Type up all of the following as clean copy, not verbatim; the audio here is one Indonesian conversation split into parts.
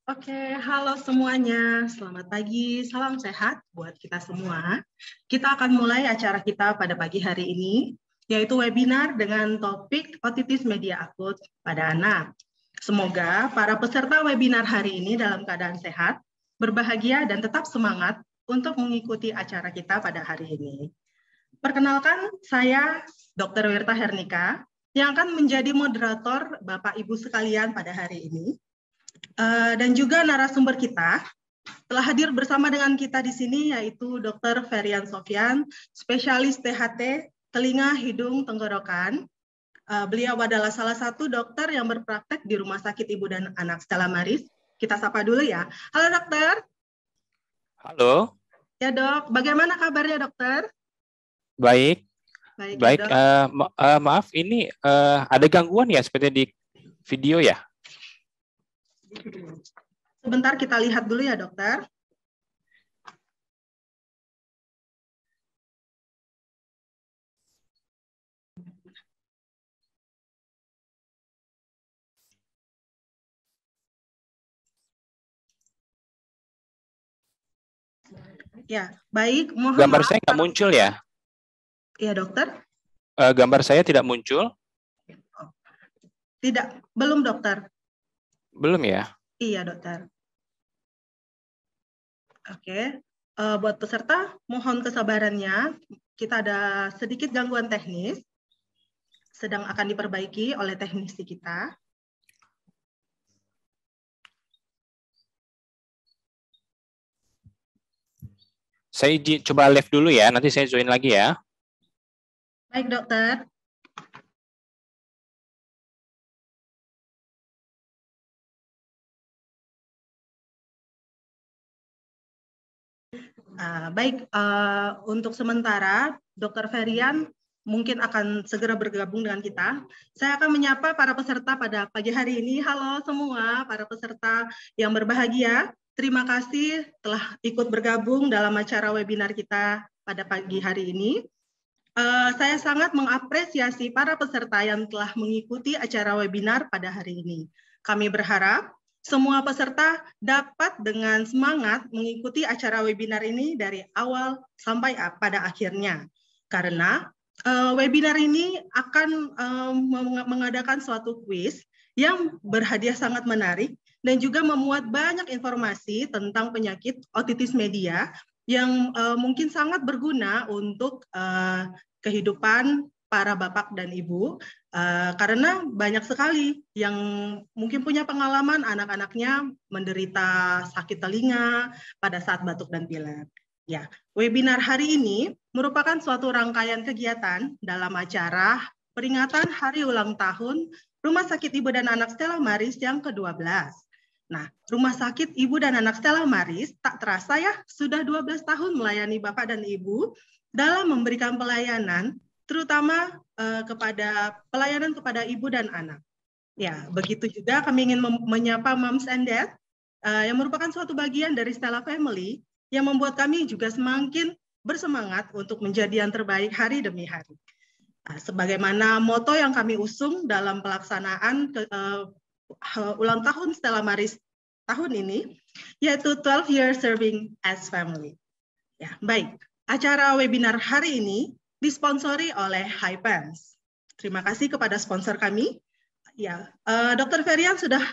Oke, halo semuanya. Selamat pagi, salam sehat buat kita semua. Kita akan mulai acara kita pada pagi hari ini, yaitu webinar dengan topik otitis media akut pada anak. Semoga para peserta webinar hari ini dalam keadaan sehat, berbahagia, dan tetap semangat untuk mengikuti acara kita pada hari ini. Perkenalkan, saya Dr. Wirta Hernika, yang akan menjadi moderator Bapak Ibu sekalian pada hari ini. Dan juga narasumber kita telah hadir bersama dengan kita di sini, yaitu Dr. Ferian Sofyan, spesialis THT, telinga, hidung, tenggorokan. Beliau adalah salah satu dokter yang berpraktek di Rumah Sakit Ibu dan Anak Stella Maris. Kita sapa dulu ya. Halo dokter. Halo. Ya dok, bagaimana kabarnya dokter? Baik. Baik. Ya, dok. Maaf, ini ada gangguan ya seperti di video ya? Sebentar kita lihat dulu ya dokter. Ya, baik. Mohon gambar maaf. Saya nggak muncul ya? Iya dokter. Gambar saya tidak muncul? Tidak, belum dokter. Belum ya? Iya dokter. Oke, buat peserta mohon kesabarannya, kita ada sedikit gangguan teknis, sedang akan diperbaiki oleh teknisi kita. Saya coba live dulu ya, nanti saya join lagi ya. Baik, dokter. Baik, untuk sementara Dokter Ferian mungkin akan segera bergabung dengan kita. Saya akan menyapa para peserta pada pagi hari ini. Halo semua para peserta yang berbahagia. Terima kasih telah ikut bergabung dalam acara webinar kita pada pagi hari ini. Saya sangat mengapresiasi para peserta yang telah mengikuti acara webinar pada hari ini. Kami berharap semua peserta dapat dengan semangat mengikuti acara webinar ini dari awal sampai pada akhirnya. Karena webinar ini akan mengadakan suatu kuis yang berhadiah sangat menarik dan juga memuat banyak informasi tentang penyakit otitis media yang mungkin sangat berguna untuk kehidupan para bapak dan ibu, karena banyak sekali yang mungkin punya pengalaman anak-anaknya menderita sakit telinga pada saat batuk dan pilek. Ya, webinar hari ini merupakan suatu rangkaian kegiatan dalam acara peringatan Hari Ulang Tahun Rumah Sakit Ibu dan Anak Stella Maris yang ke-12. Nah, Rumah Sakit Ibu dan Anak Stella Maris tak terasa ya sudah 12 tahun melayani Bapak dan Ibu dalam memberikan pelayanan, terutama pelayanan kepada ibu dan anak. Ya, begitu juga kami ingin menyapa Moms and Dad yang merupakan suatu bagian dari Stella Family yang membuat kami juga semakin bersemangat untuk menjadi yang terbaik hari demi hari. Sebagaimana moto yang kami usung dalam pelaksanaan ulang tahun Stella Maris tahun ini, yaitu 12 years serving as family. Ya, baik. Acara webinar hari ini disponsori oleh Hypens. Terima kasih kepada sponsor kami. Ya, Dr. Ferian sudah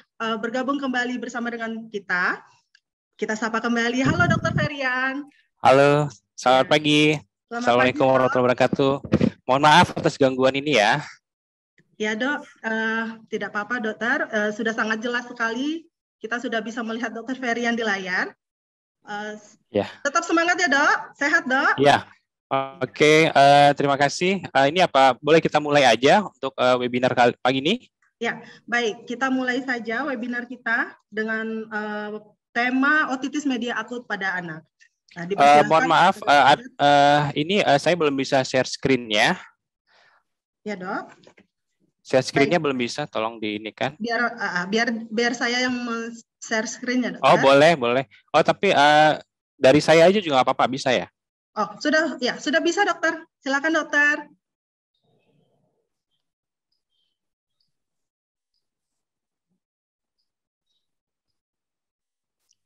bergabung kembali bersama dengan kita. Kita sapa kembali. Halo, Dr. Ferian. Halo, selamat pagi. Assalamualaikum warahmatullahi wabarakatuh. Mohon maaf atas gangguan ini ya. Ya, Dok. Tidak apa-apa, Dokter. Sudah sangat jelas sekali. Kita sudah bisa melihat Dr. Ferian di layar. Ya. Tetap semangat ya, Dok. Sehat, Dok. Ya. Oke, terima kasih. Ini apa? Boleh kita mulai aja untuk webinar pagi ini? Ya, baik. Kita mulai saja webinar kita dengan tema otitis media akut pada anak. Nah, mohon maaf, ini saya belum bisa share screen-nya. Ya, Dok. Share screen-nya belum bisa, tolong diinikan. Biar saya yang share screen-nya, Dok. Oh, boleh. Oh, tapi dari saya aja juga nggak apa-apa, bisa ya? Oh, sudah bisa, Dokter. Silakan, Dokter.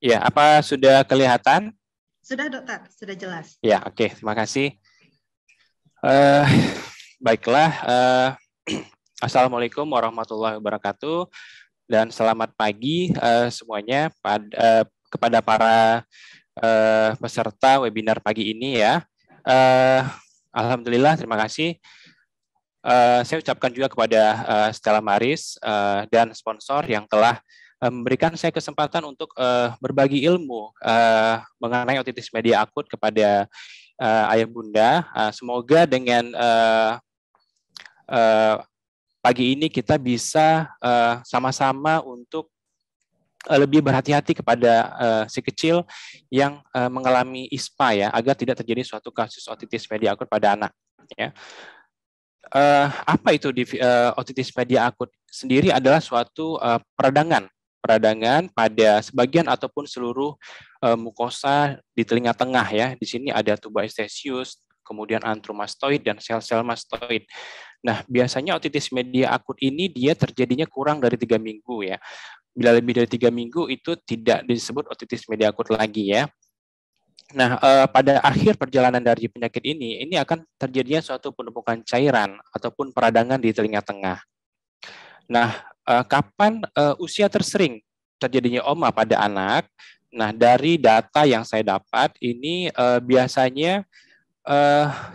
Ya, apa sudah kelihatan? Sudah, Dokter. Sudah jelas. Ya, oke. Terima kasih. Baiklah. Assalamualaikum warahmatullahi wabarakatuh. Dan selamat pagi semuanya kepada para peserta webinar pagi ini ya. Alhamdulillah, terima kasih. Saya ucapkan juga kepada Stella Maris dan sponsor yang telah memberikan saya kesempatan untuk berbagi ilmu mengenai otitis media akut kepada ayah bunda. Semoga dengan pagi ini kita bisa sama-sama untuk lebih berhati-hati kepada si kecil yang mengalami ISPA ya, agar tidak terjadi suatu kasus otitis media akut pada anak. Ya. Apa itu otitis media akut sendiri adalah suatu peradangan pada sebagian ataupun seluruh mukosa di telinga tengah ya. Di sini ada tuba estesius, kemudian antrum mastoid dan sel-sel mastoid. Nah, biasanya otitis media akut ini dia terjadinya kurang dari 3 minggu ya. Bila lebih dari 3 minggu itu tidak disebut otitis media akut lagi ya. Nah, pada akhir perjalanan dari penyakit ini akan terjadinya suatu penumpukan cairan ataupun peradangan di telinga tengah. Nah, kapan usia tersering terjadinya oma pada anak? Nah, dari data yang saya dapat ini biasanya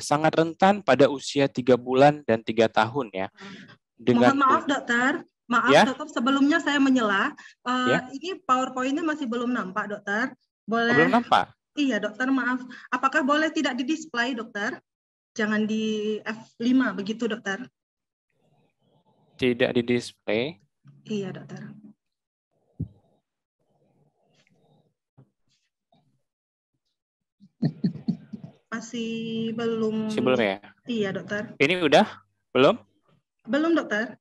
sangat rentan pada usia 3 bulan dan 3 tahun ya. Mohon maaf, Dokter. Maaf, ya? Dokter, sebelumnya saya menyela. Ini PowerPoint-nya masih belum nampak, Dokter. Boleh? Belum nampak? Iya, dokter, maaf. Apakah boleh tidak di-display, dokter? Jangan di F5 begitu, dokter. Tidak di display. Iya, dokter. Masih belum. Masih belum ya? Iya, dokter. Ini udah? Belum? Belum, dokter.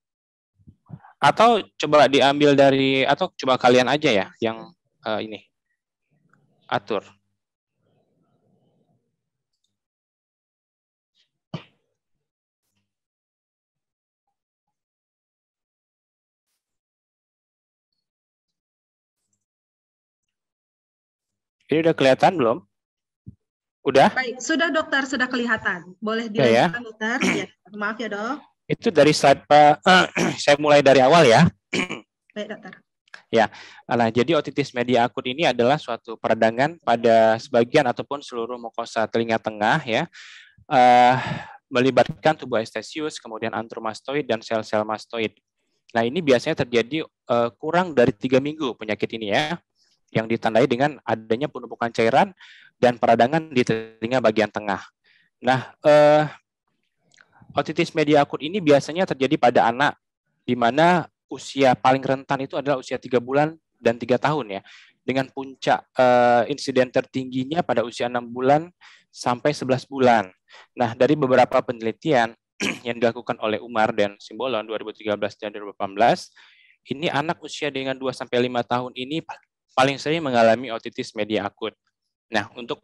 Atau coba diambil dari, atau coba kalian aja ya yang ini atur. Ini udah kelihatan belum? Udah? Baik, sudah dokter, sudah kelihatan. Boleh Udah ya? dilanjutkan, dokter? Ya, maaf ya, dok. Itu dari slide saya mulai dari awal ya. Baik, dokter. Ya, nah jadi otitis media akut ini adalah suatu peradangan pada sebagian ataupun seluruh mukosa telinga tengah ya, melibatkan tubuh estesius, kemudian antromastoid dan sel-sel mastoid. Nah ini biasanya terjadi kurang dari 3 minggu penyakit ini ya, yang ditandai dengan adanya penumpukan cairan dan peradangan di telinga bagian tengah. Nah, otitis media akut ini biasanya terjadi pada anak, di mana usia paling rentan itu adalah usia 3 bulan dan 3 tahun ya, dengan puncak insiden tertingginya pada usia 6 bulan sampai 11 bulan. Nah, dari beberapa penelitian yang dilakukan oleh Umar dan Simbolon 2013 dan 2018, ini anak usia dengan 2 sampai 5 tahun ini paling sering mengalami otitis media akut. Nah, untuk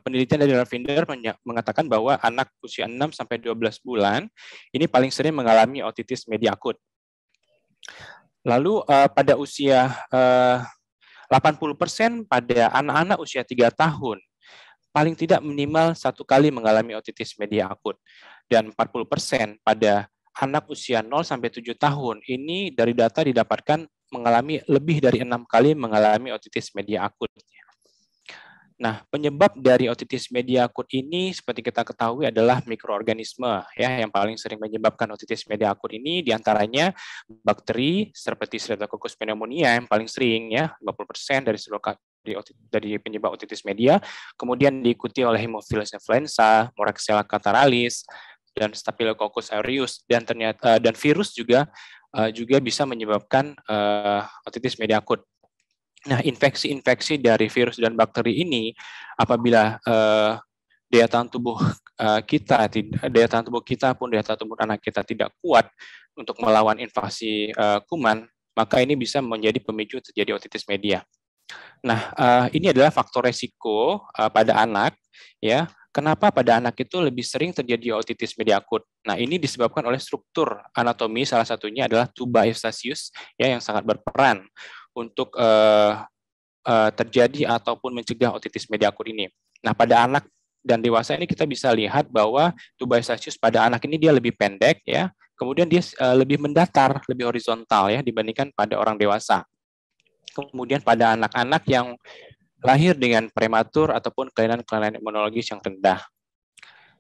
penelitian dari Ravinder mengatakan bahwa anak usia 6 sampai 12 bulan ini paling sering mengalami otitis media akut. Lalu pada usia 80% pada anak-anak usia 3 tahun paling tidak minimal 1 kali mengalami otitis media akut, dan 40% pada anak usia 0 sampai 7 tahun ini dari data didapatkan mengalami lebih dari 6 kali mengalami otitis media akut. Nah, penyebab dari otitis media akut ini seperti kita ketahui adalah mikroorganisme ya, yang paling sering menyebabkan otitis media akut ini diantaranya bakteri seperti Streptococcus pneumonia yang paling sering ya, 50% dari seluruh dari penyebab otitis media, kemudian diikuti oleh Haemophilus influenza, Moraxella catarrhalis, dan Staphylococcus aureus, dan ternyata dan virus juga bisa menyebabkan otitis media akut. Nah, infeksi-infeksi dari virus dan bakteri ini apabila daya tahan tubuh daya tahan tubuh kita pun daya tahan tubuh anak kita tidak kuat untuk melawan invasi kuman, maka ini bisa menjadi pemicu terjadi otitis media. Nah, ini adalah faktor resiko pada anak ya. Kenapa pada anak itu lebih sering terjadi otitis media akut? Nah, ini disebabkan oleh struktur anatomi, salah satunya adalah tuba eustachius ya, yang sangat berperan untuk terjadi ataupun mencegah otitis media akut ini. Nah, pada anak dan dewasa ini kita bisa lihat bahwa tuba eustachius pada anak ini dia lebih pendek ya, kemudian dia lebih mendatar, lebih horizontal ya dibandingkan pada orang dewasa. Kemudian pada anak-anak yang lahir dengan prematur ataupun kelainan-kelainan imunologis yang rendah.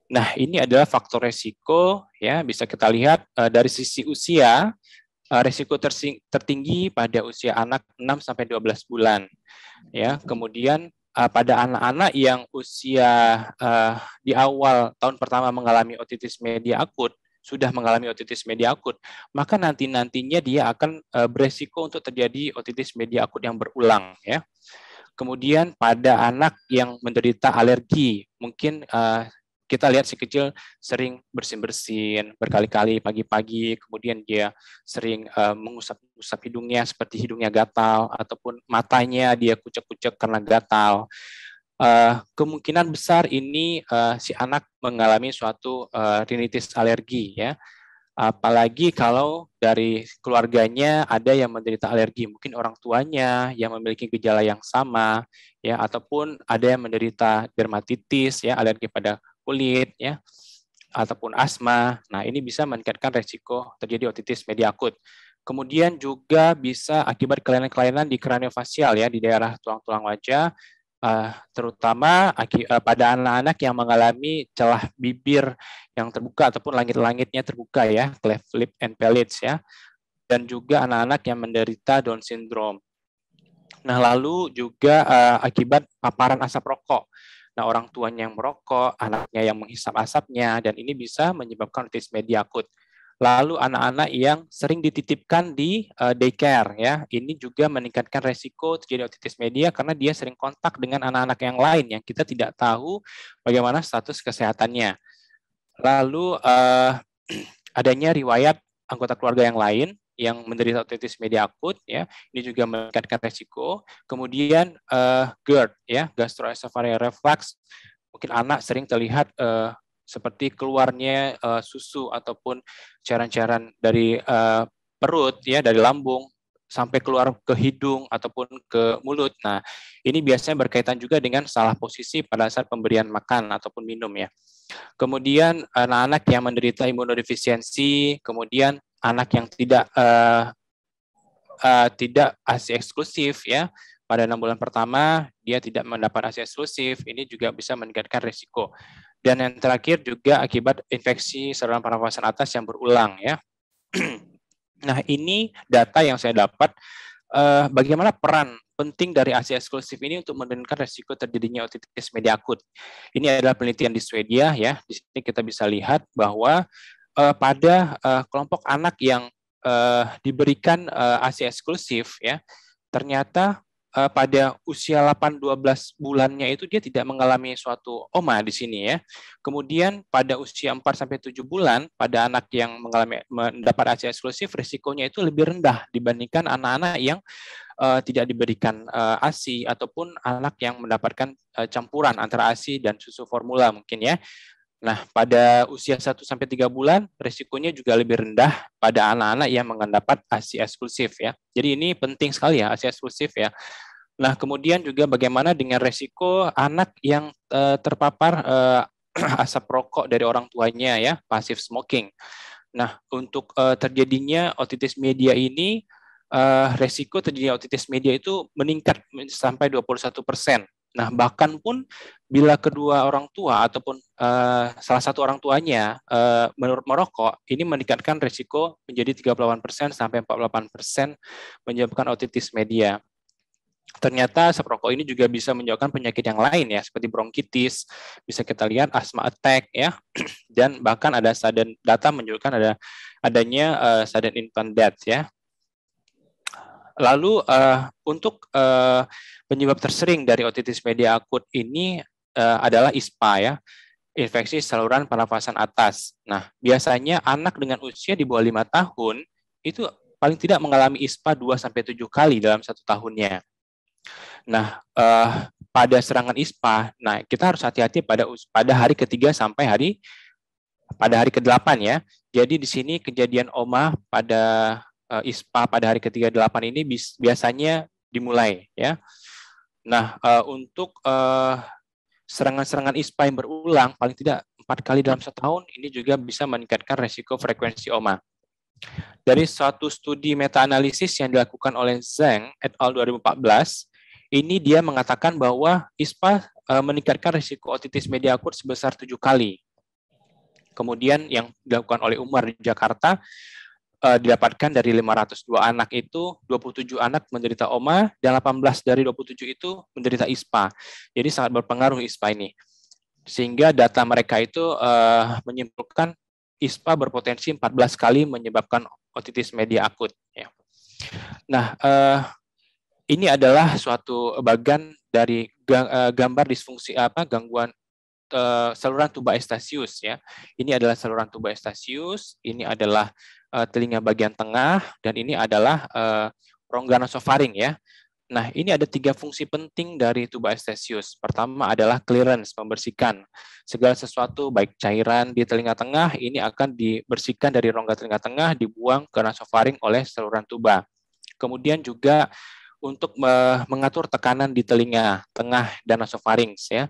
Nah, ini adalah faktor resiko ya, bisa kita lihat dari sisi usia. Risiko tertinggi pada usia anak 6 sampai 12 bulan. Ya, kemudian pada anak-anak yang usia di awal tahun pertama mengalami otitis media akut, sudah mengalami otitis media akut, maka nantinya dia akan beresiko untuk terjadi otitis media akut yang berulang ya. Kemudian pada anak yang menderita alergi, mungkin kita lihat si kecil sering bersin-bersin berkali-kali pagi-pagi, kemudian dia sering mengusap-usap hidungnya seperti hidungnya gatal, ataupun matanya dia kucek-kucek karena gatal. Kemungkinan besar ini si anak mengalami suatu rinitis alergi ya. Apalagi kalau dari keluarganya ada yang menderita alergi, mungkin orang tuanya yang memiliki gejala yang sama, ya, ataupun ada yang menderita dermatitis, ya, alergi pada kulit, ya, ataupun asma. Nah, ini bisa meningkatkan resiko terjadi otitis media akut. Kemudian juga bisa akibat kelainan-kelainan di kraniofasial, ya, di daerah tulang-tulang wajah, terutama pada anak-anak yang mengalami celah bibir yang terbuka ataupun langit-langitnya terbuka ya, cleft lip and palates ya, dan juga anak-anak yang menderita Down syndrome. Nah, lalu juga akibat paparan asap rokok. Nah, orang tuanya yang merokok, anaknya yang menghisap asapnya, dan ini bisa menyebabkan otitis media akut. Lalu anak-anak yang sering dititipkan di daycare, ya, ini juga meningkatkan resiko terjadi otitis media karena dia sering kontak dengan anak-anak yang lain yang kita tidak tahu bagaimana status kesehatannya. Lalu adanya riwayat anggota keluarga yang lain yang menderita otitis media akut, ya, ini juga meningkatkan resiko. Kemudian GERD, ya, gastroesophageal reflux, mungkin anak sering terlihat seperti keluarnya susu ataupun cairan-cairan dari perut, ya, dari lambung sampai keluar ke hidung ataupun ke mulut. Nah, ini biasanya berkaitan juga dengan salah posisi pada saat pemberian makan ataupun minum, ya. Kemudian anak-anak yang menderita imunodefisiensi, kemudian anak yang tidak ASI eksklusif, ya, pada 6 bulan pertama dia tidak mendapat ASI eksklusif, ini juga bisa meningkatkan risiko. Dan yang terakhir juga akibat infeksi saluran pernafasan atas yang berulang, ya. Nah, ini data yang saya dapat bagaimana peran penting dari ASI eksklusif ini untuk menurunkan resiko terjadinya otitis media akut. Ini adalah penelitian di Swedia, ya. Di sini kita bisa lihat bahwa pada kelompok anak yang diberikan ASI eksklusif, ya, ternyata pada usia 8-12 bulannya itu dia tidak mengalami suatu oma di sini, ya. Kemudian pada usia 4-7 bulan pada anak yang mendapat ASI eksklusif risikonya itu lebih rendah dibandingkan anak-anak yang tidak diberikan ASI ataupun anak yang mendapatkan campuran antara ASI dan susu formula mungkin, ya. Nah, pada usia 1-3 bulan, risikonya juga lebih rendah pada anak-anak yang mendapat ASI eksklusif, ya. Jadi ini penting sekali, ya, ASI eksklusif, ya. Nah, kemudian juga bagaimana dengan risiko anak yang terpapar asap rokok dari orang tuanya, ya, passive smoking. Nah, untuk terjadinya otitis media ini, resiko terjadinya otitis media itu meningkat sampai 21%. Nah, bahkan pun bila kedua orang tua ataupun salah satu orang tuanya merokok, ini meningkatkan risiko menjadi 38% sampai 48% menyebabkan otitis media. Ternyata asap rokok ini juga bisa menyebabkan penyakit yang lain, ya, seperti bronkitis, bisa kita lihat asma attack, ya, dan bahkan ada sudden data menunjukkan adanya sudden infant death, ya. Lalu untuk penyebab tersering dari otitis media akut ini adalah ISPA, ya, infeksi saluran pernafasan atas. Nah, biasanya anak dengan usia di bawah 5 tahun itu paling tidak mengalami ISPA 2-7 kali dalam 1 tahunnya. Nah, pada serangan ISPA, nah kita harus hati-hati pada hari ketiga sampai pada hari ke-8, ya. Jadi di sini kejadian OMA pada ISPA pada hari ke-38 ini biasanya dimulai, ya. Nah, untuk serangan-serangan ISPA yang berulang paling tidak 4 kali dalam setahun ini juga bisa meningkatkan resiko frekuensi OMA. Dari suatu studi meta-analisis yang dilakukan oleh Zhang et al. 2014, ini dia mengatakan bahwa ISPA meningkatkan risiko otitis media akut sebesar 7 kali. Kemudian yang dilakukan oleh Umar di Jakarta, didapatkan dari 502 anak itu, 27 anak menderita OMA, dan 18 dari 27 itu menderita ISPA. Jadi sangat berpengaruh ISPA ini. Sehingga data mereka itu menyimpulkan ISPA berpotensi 14 kali menyebabkan otitis media akut, ya. Nah, ini adalah suatu bagian dari gambar disfungsi gangguan saluran tuba Eustachius, ya. Ini adalah saluran tuba Eustachius, ini adalah telinga bagian tengah, dan ini adalah rongga nasofaring, ya. Nah, ini ada 3 fungsi penting dari tuba Eustachius. Pertama adalah clearance, membersihkan segala sesuatu baik cairan di telinga tengah ini akan dibersihkan dari rongga telinga tengah, dibuang ke nasofaring oleh saluran tuba. Kemudian juga untuk mengatur tekanan di telinga tengah dan nasofarinx, ya.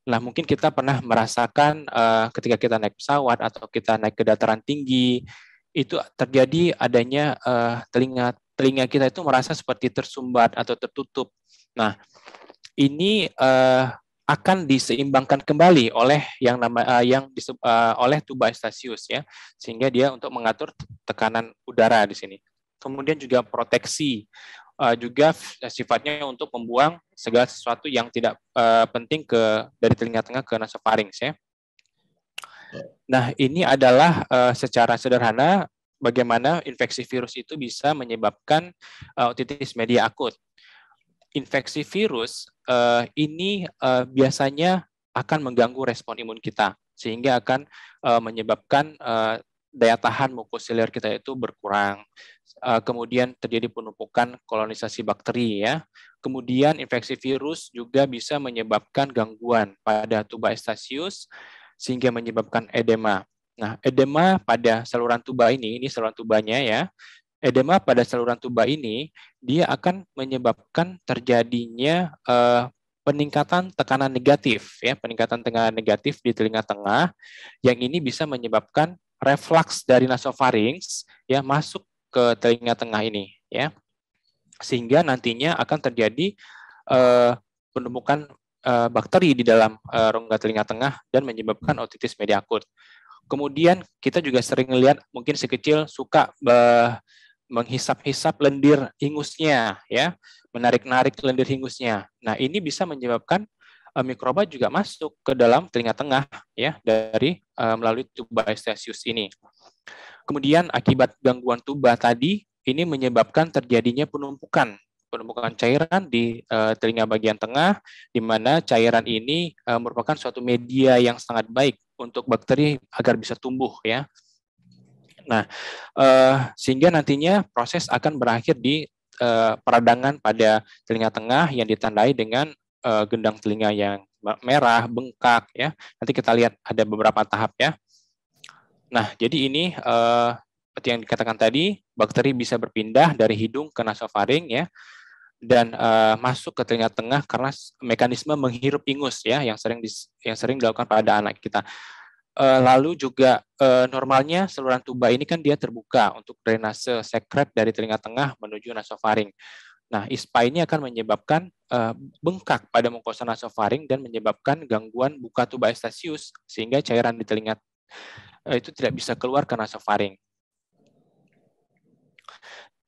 Nah, mungkin kita pernah merasakan ketika kita naik pesawat atau kita naik ke dataran tinggi, itu terjadi adanya telinga kita itu merasa seperti tersumbat atau tertutup. Nah, ini akan diseimbangkan kembali oleh oleh tuba Eustachius, ya, sehingga dia untuk mengatur tekanan udara di sini. Kemudian juga proteksi juga sifatnya untuk membuang segala sesuatu yang tidak penting dari telinga tengah ke nasofarinks ya. Nah, ini adalah secara sederhana bagaimana infeksi virus itu bisa menyebabkan otitis media akut. Infeksi virus ini biasanya akan mengganggu respon imun kita, sehingga akan menyebabkan daya tahan mukoseluler kita itu berkurang. Kemudian terjadi penumpukan kolonisasi bakteri ya. Kemudian infeksi virus juga bisa menyebabkan gangguan pada tuba Eustachius sehingga menyebabkan edema. Nah, edema pada saluran tuba ini saluran tubanya ya. Edema pada saluran tuba ini dia akan menyebabkan terjadinya peningkatan tekanan negatif ya, peningkatan tekanan negatif di telinga tengah yang ini bisa menyebabkan reflux dari nasofarinks ya masuk ke telinga tengah ini ya, sehingga nantinya akan terjadi penumpukan bakteri di dalam rongga telinga tengah dan menyebabkan otitis media akut. Kemudian kita juga sering lihat mungkin si kecil suka menghisap-hisap lendir hingusnya ya, menarik-narik lendir hingusnya. Nah, ini bisa menyebabkan mikroba juga masuk ke dalam telinga tengah ya dari melalui tuba Eustachius ini. Kemudian akibat gangguan tuba tadi ini menyebabkan terjadinya penumpukan cairan di telinga bagian tengah, di mana cairan ini merupakan suatu media yang sangat baik untuk bakteri agar bisa tumbuh ya. Nah, sehingga nantinya proses akan berakhir di peradangan pada telinga tengah yang ditandai dengan gendang telinga yang merah, bengkak ya. Nanti kita lihat ada beberapa tahap ya. Nah, jadi ini seperti yang dikatakan tadi, bakteri bisa berpindah dari hidung ke nasofaring ya, dan masuk ke telinga tengah karena mekanisme menghirup ingus ya yang sering dilakukan pada anak kita. Lalu juga normalnya saluran tuba ini kan dia terbuka untuk drainase sekret dari telinga tengah menuju nasofaring. Nah, ISPA ini akan menyebabkan bengkak pada mukosa nasofaring dan menyebabkan gangguan buka tuba Eustachius sehingga cairan di telinga itu tidak bisa keluar ke nasofaring.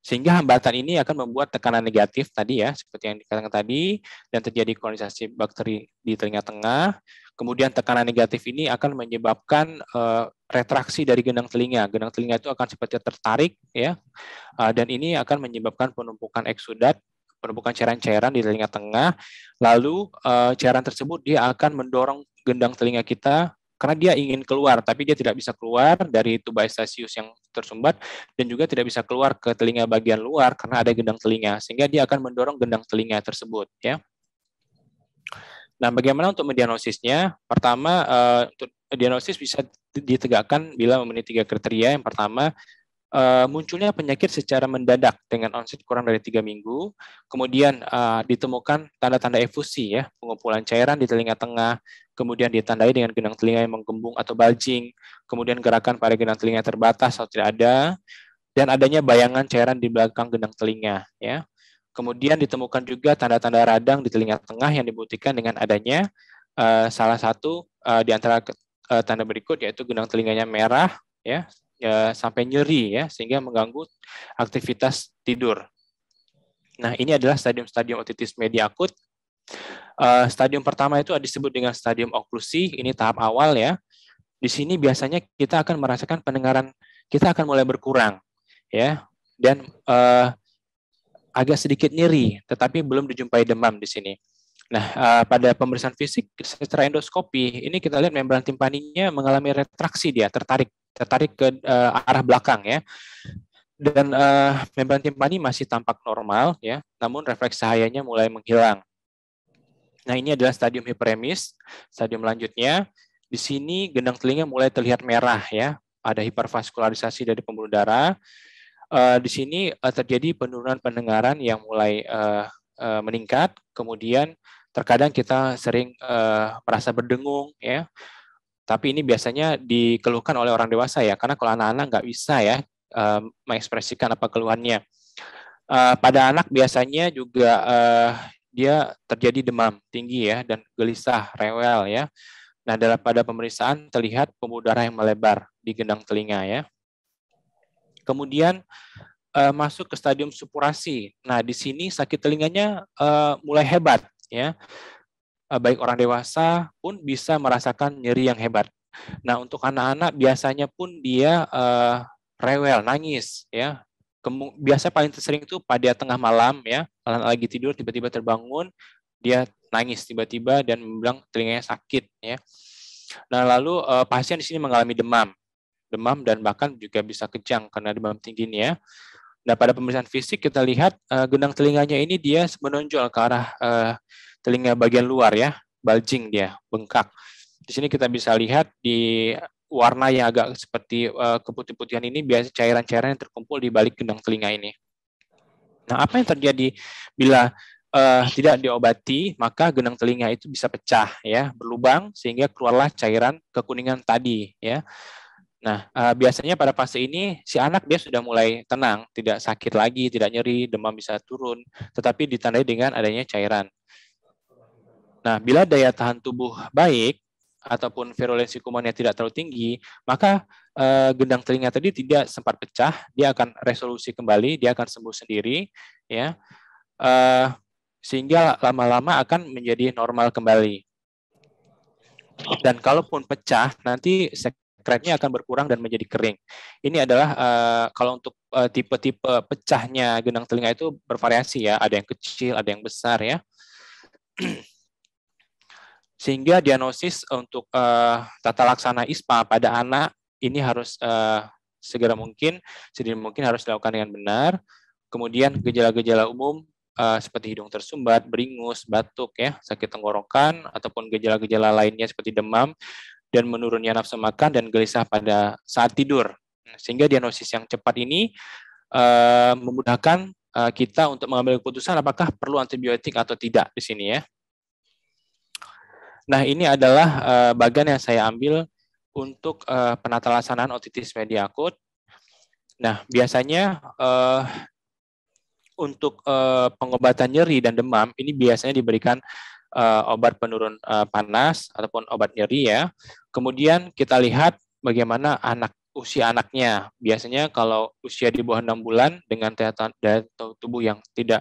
Sehingga hambatan ini akan membuat tekanan negatif tadi ya, seperti yang dikatakan tadi, dan terjadi kolonisasi bakteri di telinga tengah. Kemudian tekanan negatif ini akan menyebabkan retraksi dari gendang telinga. Gendang telinga itu akan seperti tertarik ya, dan ini akan menyebabkan penumpukan eksudat, penumpukan cairan-cairan di telinga tengah. Lalu cairan tersebut dia akan mendorong gendang telinga kita karena dia ingin keluar, tapi dia tidak bisa keluar dari tuba Eustachius yang tersumbat dan juga tidak bisa keluar ke telinga bagian luar karena ada gendang telinga, sehingga dia akan mendorong gendang telinga tersebut. Ya. Nah, bagaimana untuk mendiagnosisnya? Pertama, untuk diagnosis bisa ditegakkan bila memenuhi 3 kriteria. Yang pertama, munculnya penyakit secara mendadak dengan onset kurang dari 3 minggu, kemudian ditemukan tanda-tanda efusi ya, pengumpulan cairan di telinga tengah, kemudian ditandai dengan gendang telinga yang menggembung atau bulging, kemudian gerakan pada gendang telinga terbatas atau tidak ada, dan adanya bayangan cairan di belakang gendang telinga ya. Kemudian ditemukan juga tanda-tanda radang di telinga tengah yang dibuktikan dengan adanya salah satu di antara tanda berikut yaitu gendang telinganya merah ya, sampai nyeri ya, sehingga mengganggu aktivitas tidur. Nah, ini adalah stadium-stadium otitis media akut. Stadium pertama itu disebut dengan stadium oklusi, ini tahap awal ya. Di sini biasanya kita akan merasakan pendengaran kita akan mulai berkurang ya, dan agak sedikit nyeri, tetapi belum dijumpai demam di sini. Nah, pada pemeriksaan fisik secara endoskopi, ini kita lihat membran timpaninya mengalami retraksi, dia tertarik ke arah belakang ya. Dan membran timpani masih tampak normal ya, namun refleks cahayanya mulai menghilang. Nah, ini adalah stadium hiperemis. Stadium lanjutnya, di sini gendang telinga mulai terlihat merah ya, ada hipervaskularisasi dari pembuluh darah. Di sini terjadi penurunan pendengaran yang mulai meningkat, kemudian terkadang kita sering merasa berdengung ya, tapi ini biasanya dikeluhkan oleh orang dewasa ya, karena kalau anak-anak nggak bisa ya mengekspresikan apa keluhannya. Pada anak biasanya juga dia terjadi demam tinggi ya, dan gelisah, rewel ya. Nah, pada pemeriksaan terlihat pembuluh darah yang melebar di gendang telinga ya. Kemudian masuk ke stadium supurasi. Nah, di sini sakit telinganya mulai hebat, ya. Baik orang dewasa pun bisa merasakan nyeri yang hebat. Nah, untuk anak-anak biasanya pun dia rewel, nangis, ya. Biasa paling sering itu pada tengah malam, ya, anak lagi tidur tiba-tiba terbangun, dia nangis tiba-tiba dan bilang telinganya sakit, ya. Nah, lalu pasien di sini mengalami demam dan bahkan juga bisa kejang karena demam tinggi ini, ya. Nah, pada pemeriksaan fisik kita lihat gendang telinganya ini dia menonjol ke arah telinga bagian luar, ya, bulging dia, bengkak. Di sini kita bisa lihat di warna yang agak seperti keputih-putihan ini biasa cairan-cairan yang terkumpul di balik gendang telinga ini. Nah, apa yang terjadi bila tidak diobati, maka gendang telinga itu bisa pecah, ya, berlubang sehingga keluarlah cairan kekuningan tadi, ya. Nah, biasanya pada fase ini si anak dia sudah mulai tenang, tidak sakit lagi, tidak nyeri, demam bisa turun, tetapi ditandai dengan adanya cairan. Nah, bila daya tahan tubuh baik ataupun virulensi kumannya tidak terlalu tinggi, maka gendang telinga tadi tidak sempat pecah, dia akan resolusi kembali, dia akan sembuh sendiri, ya, sehingga lama-lama akan menjadi normal kembali. Dan kalaupun pecah, nanti sekretnya akan berkurang dan menjadi kering. Ini adalah kalau untuk tipe-tipe pecahnya gendang telinga itu bervariasi, ya, ada yang kecil, ada yang besar, ya. Sehingga diagnosis untuk tata laksana ISPA pada anak ini harus segera mungkin, sedini mungkin harus dilakukan dengan benar. Kemudian gejala-gejala umum seperti hidung tersumbat, beringus, batuk, ya, sakit tenggorokan, ataupun gejala-gejala lainnya seperti demam dan menurunnya nafsu makan dan gelisah pada saat tidur. Sehingga diagnosis yang cepat ini memudahkan kita untuk mengambil keputusan apakah perlu antibiotik atau tidak di sini, ya. Nah, ini adalah bagian yang saya ambil untuk penata laksanaan otitis media akut. Nah, biasanya untuk pengobatan nyeri dan demam ini biasanya diberikan obat penurun panas ataupun obat nyeri, ya. Kemudian kita lihat bagaimana usia anaknya. Biasanya kalau usia di bawah 6 bulan dengan daya tubuh yang tidak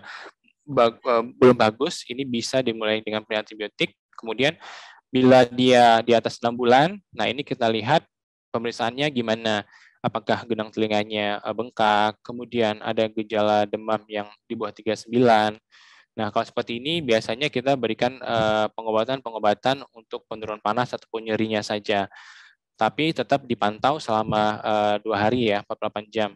belum bagus, ini bisa dimulai dengan pemberian antibiotik. Kemudian bila dia di atas 6 bulan, nah ini kita lihat pemeriksaannya gimana. Apakah gendang telinganya bengkak, kemudian ada gejala demam yang di bawah 39. Nah, kalau seperti ini biasanya kita berikan pengobatan untuk penurun panas ataupun nyerinya saja. Tapi tetap dipantau selama 2 hari, ya, 48 jam.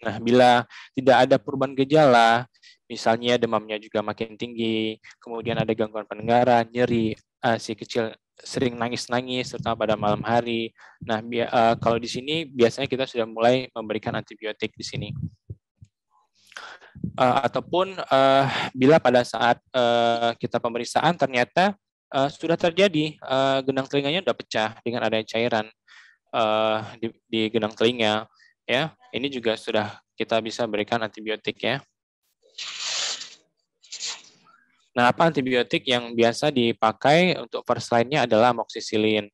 Nah, bila tidak ada perubahan gejala, misalnya demamnya juga makin tinggi, kemudian ada gangguan pendengaran, nyeri, si kecil sering nangis-nangis, terutama pada malam hari. Nah, kalau di sini biasanya kita sudah mulai memberikan antibiotik di sini. Ataupun bila pada saat kita pemeriksaan ternyata sudah terjadi gendang telinganya sudah pecah dengan adanya cairan di gendang telinga, ya, ini juga sudah kita bisa berikan antibiotik, ya. Nah, apa antibiotik yang biasa dipakai untuk first line-nya adalah amoxicillin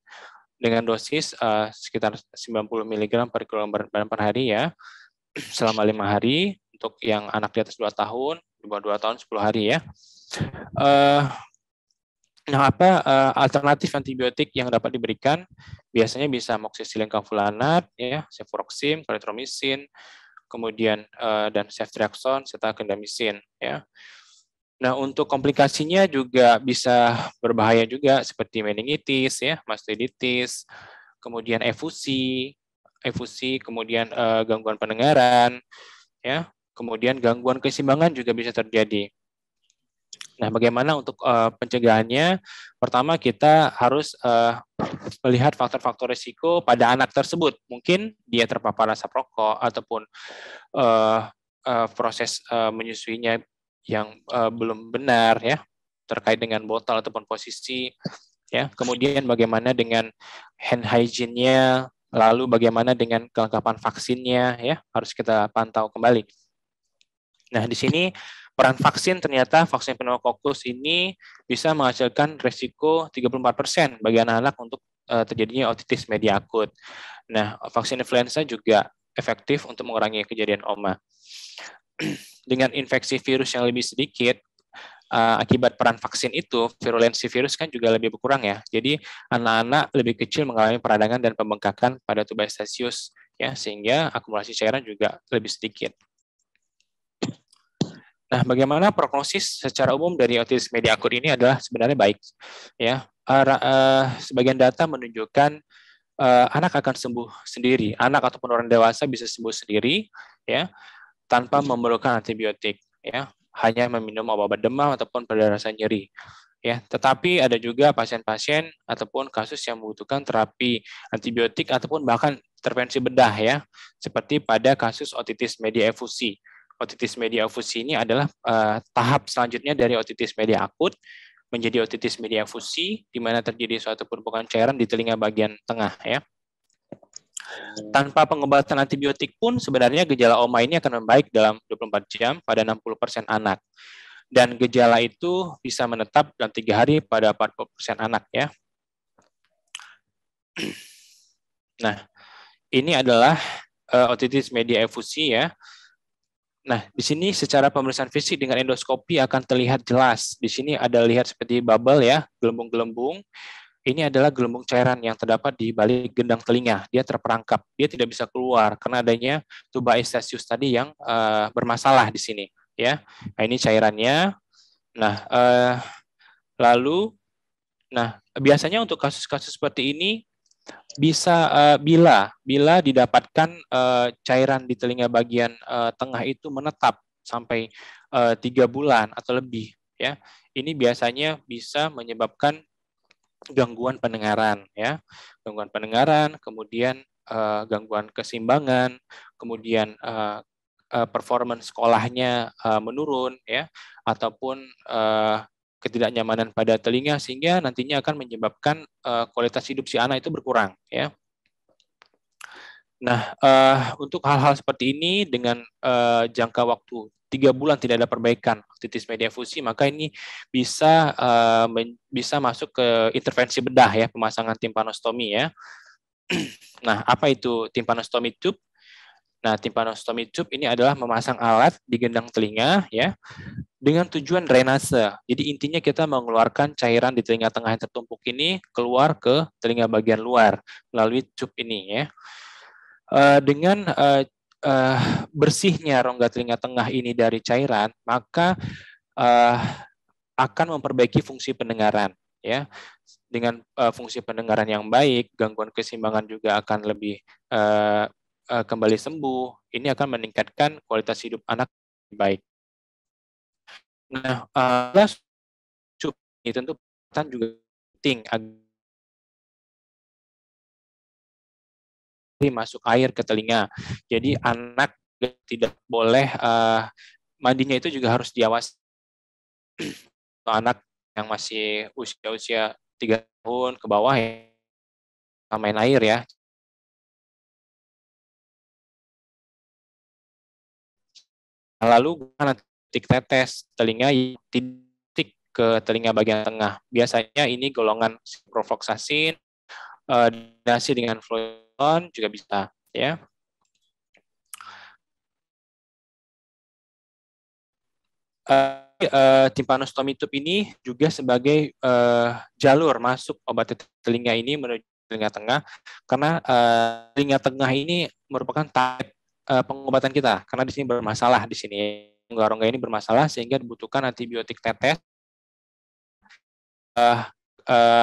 dengan dosis sekitar 90 mg per kilogram berat badan per hari, ya, selama 5 hari untuk yang anak di atas 2 tahun, di bawah 2 tahun 10 hari, ya. Nah, apa alternatif antibiotik yang dapat diberikan? Biasanya bisa amoxicillin cavulanat, ya, cefuroxim, clarithromycin, kemudian dan ceftriaxone serta clindamycin, ya. Nah, untuk komplikasinya juga bisa berbahaya juga seperti meningitis, ya, mastoiditis, kemudian efusi, kemudian gangguan pendengaran, ya, kemudian gangguan keseimbangan juga bisa terjadi. Nah, bagaimana untuk pencegahannya? Pertama, kita harus melihat faktor-faktor risiko pada anak tersebut. Mungkin dia terpapar asap rokok ataupun proses menyusuinya yang belum benar, ya, terkait dengan botol ataupun posisi, ya. Kemudian bagaimana dengan hand hygiene-nya, lalu bagaimana dengan kelengkapan vaksinnya, ya, harus kita pantau kembali. Nah, di sini peran vaksin ternyata vaksin pneumokokus ini bisa menghasilkan resiko 34% bagi anak-anak untuk terjadinya otitis media akut. Nah, vaksin influenza juga efektif untuk mengurangi kejadian OMA. Dengan infeksi virus yang lebih sedikit, akibat peran vaksin itu, virulensi virus kan juga lebih berkurang ya. Jadi anak-anak lebih kecil mengalami peradangan dan pembengkakan pada tubestasius ya, sehingga akumulasi cairan juga lebih sedikit. Nah, bagaimana prognosis secara umum dari otitis media akut ini adalah sebenarnya baik ya. Sebagian data menunjukkan anak akan sembuh sendiri, anak ataupun orang dewasa bisa sembuh sendiri ya, tanpa memerlukan antibiotik ya, hanya meminum obat demam ataupun pada rasa nyeri ya. Tetapi ada juga pasien-pasien ataupun kasus yang membutuhkan terapi antibiotik ataupun bahkan intervensi bedah ya, seperti pada kasus otitis media efusi. Otitis media efusi ini adalah tahap selanjutnya dari otitis media akut menjadi otitis media efusi, di mana terjadi suatu penumpukan cairan di telinga bagian tengah ya. Tanpa pengobatan antibiotik pun sebenarnya gejala OMA ini akan membaik dalam 24 jam pada 60% anak. Dan gejala itu bisa menetap dalam 3 hari pada 40% anak ya. Nah, ini adalah otitis media efusi ya. Nah, di sini secara pemeriksaan fisik dengan endoskopi akan terlihat jelas. Di sini ada lihat seperti bubble ya, gelembung-gelembung. Ini adalah gelembung cairan yang terdapat di balik gendang telinga. Dia terperangkap, dia tidak bisa keluar karena adanya tuba eustachius tadi yang bermasalah di sini. Ya, nah, ini cairannya. Nah, lalu, biasanya untuk kasus-kasus seperti ini bisa bila didapatkan cairan di telinga bagian tengah itu menetap sampai 3 bulan atau lebih, ya, ini biasanya bisa menyebabkan gangguan pendengaran ya, gangguan pendengaran, kemudian gangguan keseimbangan, kemudian performance sekolahnya menurun ya, ataupun ketidaknyamanan pada telinga sehingga nantinya akan menyebabkan kualitas hidup si anak itu berkurang ya. Nah, untuk hal-hal seperti ini dengan jangka waktu 3 bulan tidak ada perbaikan otitis media efusi, maka ini bisa bisa masuk ke intervensi bedah ya, pemasangan timpanostomi ya. Nah, apa itu timpanostomi tube? Nah, timpanostomi tube ini adalah memasang alat di gendang telinga ya, dengan tujuan drainase. Jadi intinya kita mengeluarkan cairan di telinga tengah yang tertumpuk ini keluar ke telinga bagian luar melalui tube ini ya. Dengan bersihnya rongga telinga tengah ini dari cairan, maka akan memperbaiki fungsi pendengaran ya. Dengan fungsi pendengaran yang baik, gangguan keseimbangan juga akan lebih kembali sembuh. Ini akan meningkatkan kualitas hidup anak lebih baik. Nah, ini tentu juga penting masuk air ke telinga. Jadi anak tidak boleh mandinya itu juga harus diawasi. Anak yang masih usia 3 tahun ke bawah ya main air ya. Lalu titik tetes telinga titik ke telinga bagian tengah. Biasanya ini golongan ciprofloxacin, dinasi dengan fluon juga bisa ya. Timpanostomi tube ini juga sebagai jalur masuk obat telinga ini menuju telinga tengah, karena telinga tengah ini merupakan tahap pengobatan kita, karena di sini bermasalah di sini rongga-rongga ini bermasalah sehingga dibutuhkan antibiotik tetes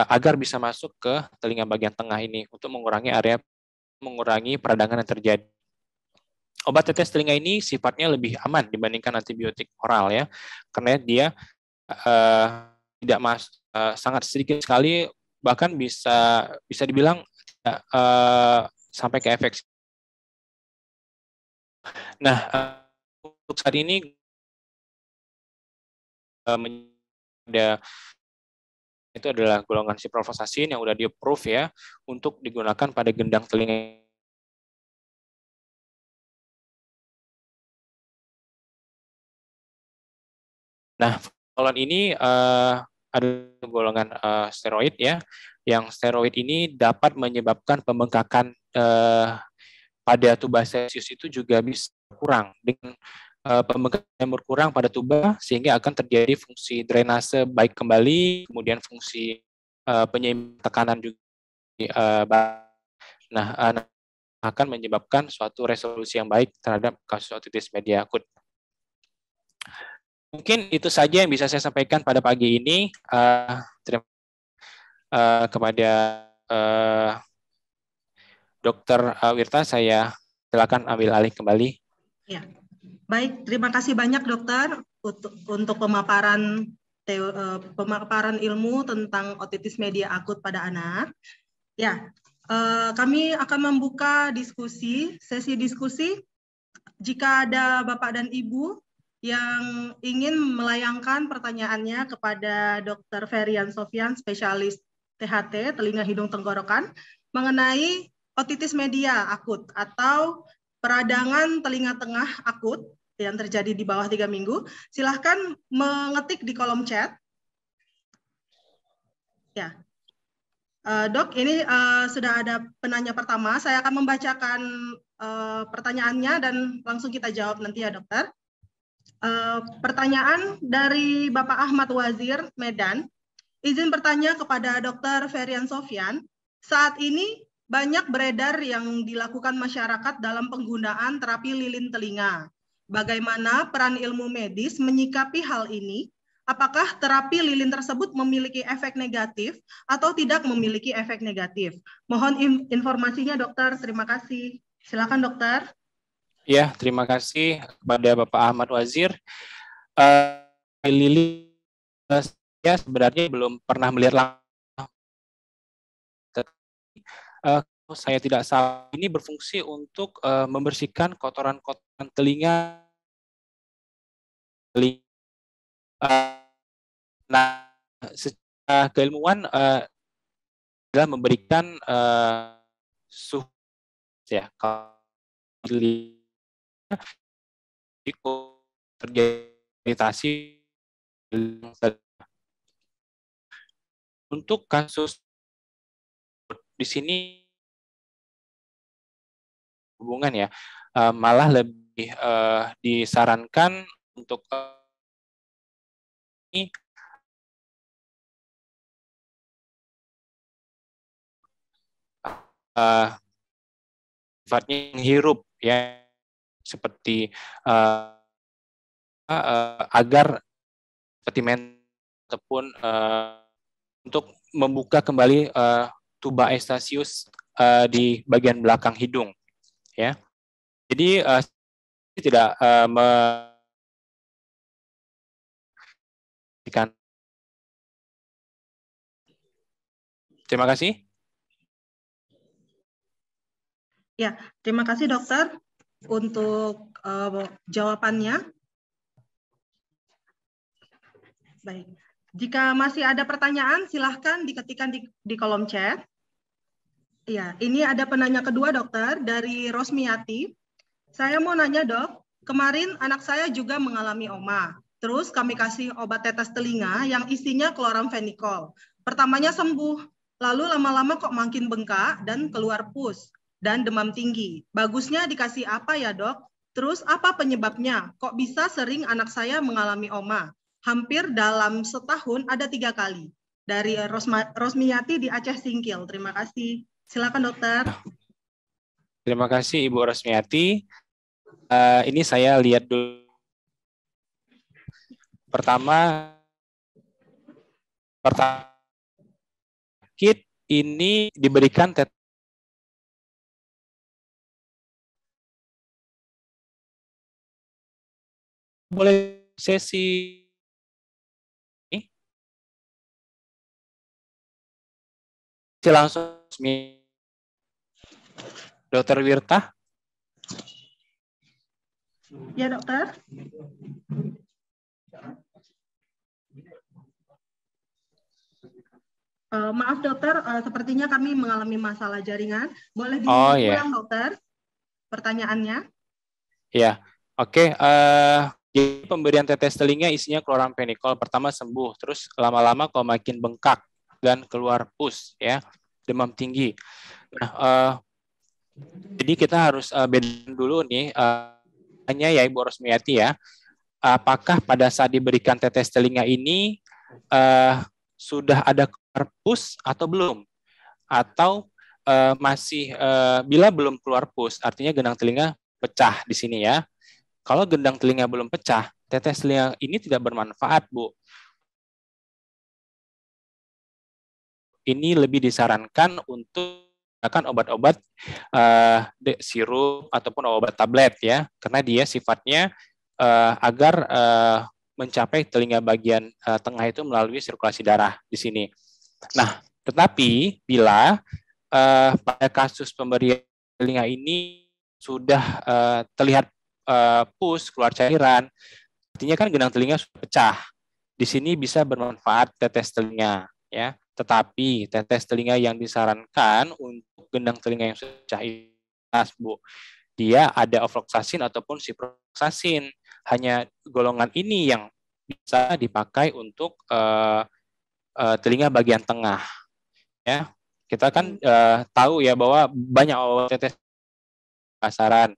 agar bisa masuk ke telinga bagian tengah ini untuk mengurangi peradangan yang terjadi. Obat tetes telinga ini sifatnya lebih aman dibandingkan antibiotik oral ya, karena dia tidak sangat sedikit sekali, bahkan bisa dibilang sampai ke efek. Nah, untuk saat ini itu adalah golongan ciprofloxacin yang sudah di-approve ya untuk digunakan pada gendang telinga. Nah, golongan ini ada golongan steroid ya, yang steroid ini dapat menyebabkan pembengkakan pada tuba stesius itu juga bisa kurang dengan pemegang yang berkurang pada tuba, sehingga akan terjadi fungsi drainase baik kembali, kemudian fungsi penyeimbang tekanan juga. Nah, akan menyebabkan suatu resolusi yang baik terhadap kasus otitis media akut. Mungkin itu saja yang bisa saya sampaikan pada pagi ini. Terima kasih kepada Dr. Wirta, saya silakan ambil alih kembali. Ya, baik. Terima kasih banyak dokter untuk pemaparan ilmu tentang otitis media akut pada anak. Ya, kami akan membuka sesi diskusi. Jika ada Bapak dan Ibu yang ingin melayangkan pertanyaannya kepada Dr. Ferian Sofyan, spesialis THT, telinga hidung tenggorokan, mengenai otitis media akut atau peradangan telinga tengah akut yang terjadi di bawah 3 minggu, silahkan mengetik di kolom chat. Ya, Dok, ini sudah ada penanya pertama. Saya akan membacakan pertanyaannya dan langsung kita jawab nanti ya, dokter. Pertanyaan dari Bapak Ahmad Wazir, Medan. Izin bertanya kepada Dr. Ferian Sofyan. Saat ini banyak beredar yang dilakukan masyarakat dalam penggunaan terapi lilin telinga. Bagaimana peran ilmu medis menyikapi hal ini? Apakah terapi lilin tersebut memiliki efek negatif atau tidak memiliki efek negatif? Mohon informasinya, dokter. Terima kasih. Silakan, dokter. Ya, terima kasih kepada Bapak Ahmad Wazir. Lilin saya sebenarnya belum pernah melihat langsung. Saya tidak salah, ini berfungsi untuk membersihkan kotoran-kotoran telinga. Nah, secara keilmuan adalah memberikan suhu ya, kalau terjadi iritasi. Untuk kasus di sini hubungan ya, malah lebih disarankan untuk ini sifatnya menghirup ya, seperti agar seperti ataupun untuk membuka kembali tuba Eustachius di bagian belakang hidung ya. Jadi tidak Terima kasih. Ya, terima kasih dokter untuk jawabannya. Baik, jika masih ada pertanyaan, silahkan diketikkan di kolom chat. Ya, ini ada penanya kedua dokter dari Rosmiati. Saya mau nanya dok, kemarin anak saya juga mengalami OMA. Terus kami kasih obat tetes telinga yang isinya kloramfenikol. Pertamanya sembuh, lalu lama-lama kok makin bengkak dan keluar pus dan demam tinggi. Bagusnya dikasih apa ya dok? Terus apa penyebabnya? Kok bisa sering anak saya mengalami OMA? Hampir dalam setahun ada 3 kali. Dari Rosmiati di Aceh Singkil. Terima kasih. Silakan dokter. Terima kasih Ibu Rosmiati. Ini saya lihat dulu. Pertama kit ini diberikan boleh sesi langsung Dokter Wirta. Ya dokter. Maaf dokter, sepertinya kami mengalami masalah jaringan. Boleh diulang dokter pertanyaannya? Ya, oke. Jadi pemberian tetes telinga isinya kloramfenikol. Pertama sembuh, terus lama-lama kok makin bengkak dan keluar pus, ya, demam tinggi. Nah, Jadi kita harus bedain dulu nih, hanya ya Ibu Rosmiati ya, apakah pada saat diberikan tetes telinga ini sudah ada keluar pus atau belum? Atau masih bila belum keluar pus, artinya gendang telinga pecah di sini ya. Kalau gendang telinga belum pecah, tetes telinga ini tidak bermanfaat, Bu. Ini lebih disarankan untuk menggunakan obat-obat sirup ataupun obat tablet ya, karena dia sifatnya agar mencapai telinga bagian tengah itu melalui sirkulasi darah di sini. Nah, tetapi bila pada kasus pemberian telinga ini sudah terlihat pus, keluar cairan, artinya kan gendang telinga sudah pecah. Di sini bisa bermanfaat tetes telinga, ya. Tetapi tetes telinga yang disarankan untuk gendang telinga yang sudah pecah itu, Bu, dia ada ofloxacin ataupun ciprofloxacin. Hanya golongan ini yang bisa dipakai untuk telinga bagian tengah, ya. Kita kan tahu ya bahwa banyak obat tetes pasaran,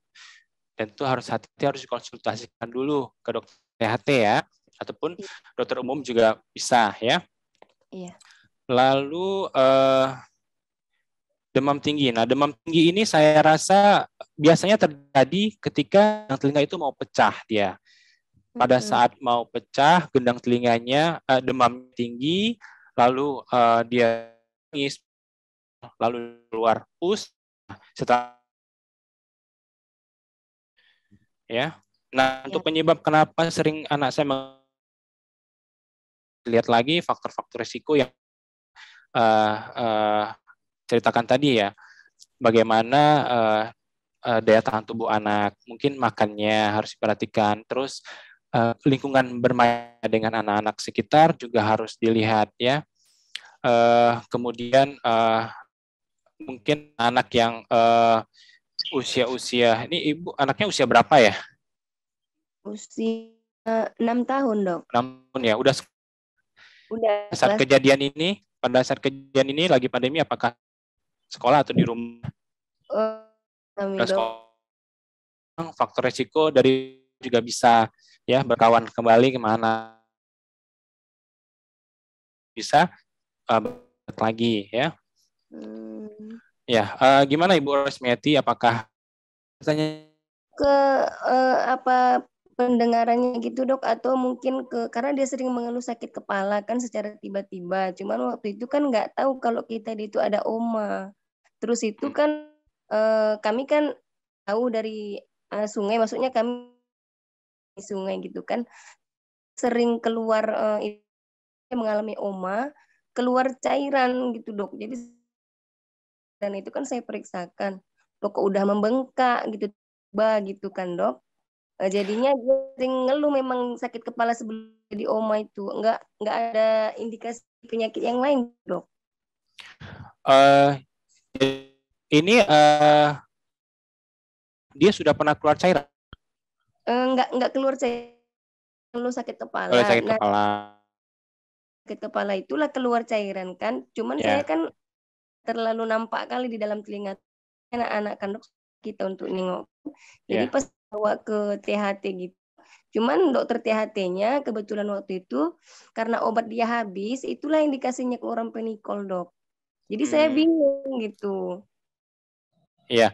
dan itu hati-hati, harus dikonsultasikan dulu ke dokter THT ya, ataupun dokter umum juga bisa ya. Iya. Lalu demam tinggi. Nah, demam tinggi ini saya rasa biasanya terjadi ketika telinga itu mau pecah dia. Pada saat mau pecah, gendang telinganya demam tinggi, lalu dia nangis, lalu keluar pus. Setelah ya. Nah, untuk penyebab kenapa sering anak saya lihat lagi faktor-faktor risiko yang ceritakan tadi ya, bagaimana daya tahan tubuh anak, mungkin makannya harus diperhatikan, terus lingkungan bermain dengan anak-anak sekitar juga harus dilihat ya. Kemudian mungkin anak yang usia-usia, ini ibu anaknya usia berapa ya? Usia 6 tahun, Dok. 6 tahun ya, udah saat kejadian ini, pada saat kejadian ini lagi pandemi, apakah sekolah atau di rumah? Faktor resiko dari juga bisa ya berkawan kembali kemana bisa lagi ya. Ya, gimana Ibu Rosmiati? Apakah tanya ke apa pendengarannya gitu, Dok, atau mungkin karena dia sering mengeluh sakit kepala kan secara tiba-tiba. Cuman waktu itu kan nggak tahu kalau kita itu ada oma. Terus itu kan kami kan tahu dari sungai, maksudnya kami di sungai gitu kan, sering keluar mengalami oma, keluar cairan gitu, Dok. Jadi dan itu kan saya periksakan, kok udah membengkak gitu kan, Dok. Jadinya dia sering ngeluh memang sakit kepala sebelum jadi oma itu. Nggak ada indikasi penyakit yang lain, Dok. Ini dia sudah pernah keluar cairan? Nggak keluar cairan, ngeluh sakit kepala. Sakit kepala. Sakit kepala itulah keluar cairan kan. Cuman saya kan terlalu nampak kali di dalam telinga anak-anak kan, Dok, kita untuk nengok. Jadi pas bawa ke THT gitu. Cuman dokter THT-nya kebetulan waktu itu karena obat dia habis, itulah yang dikasihnya chloramphenicol, Dok. Jadi saya bingung gitu. Iya.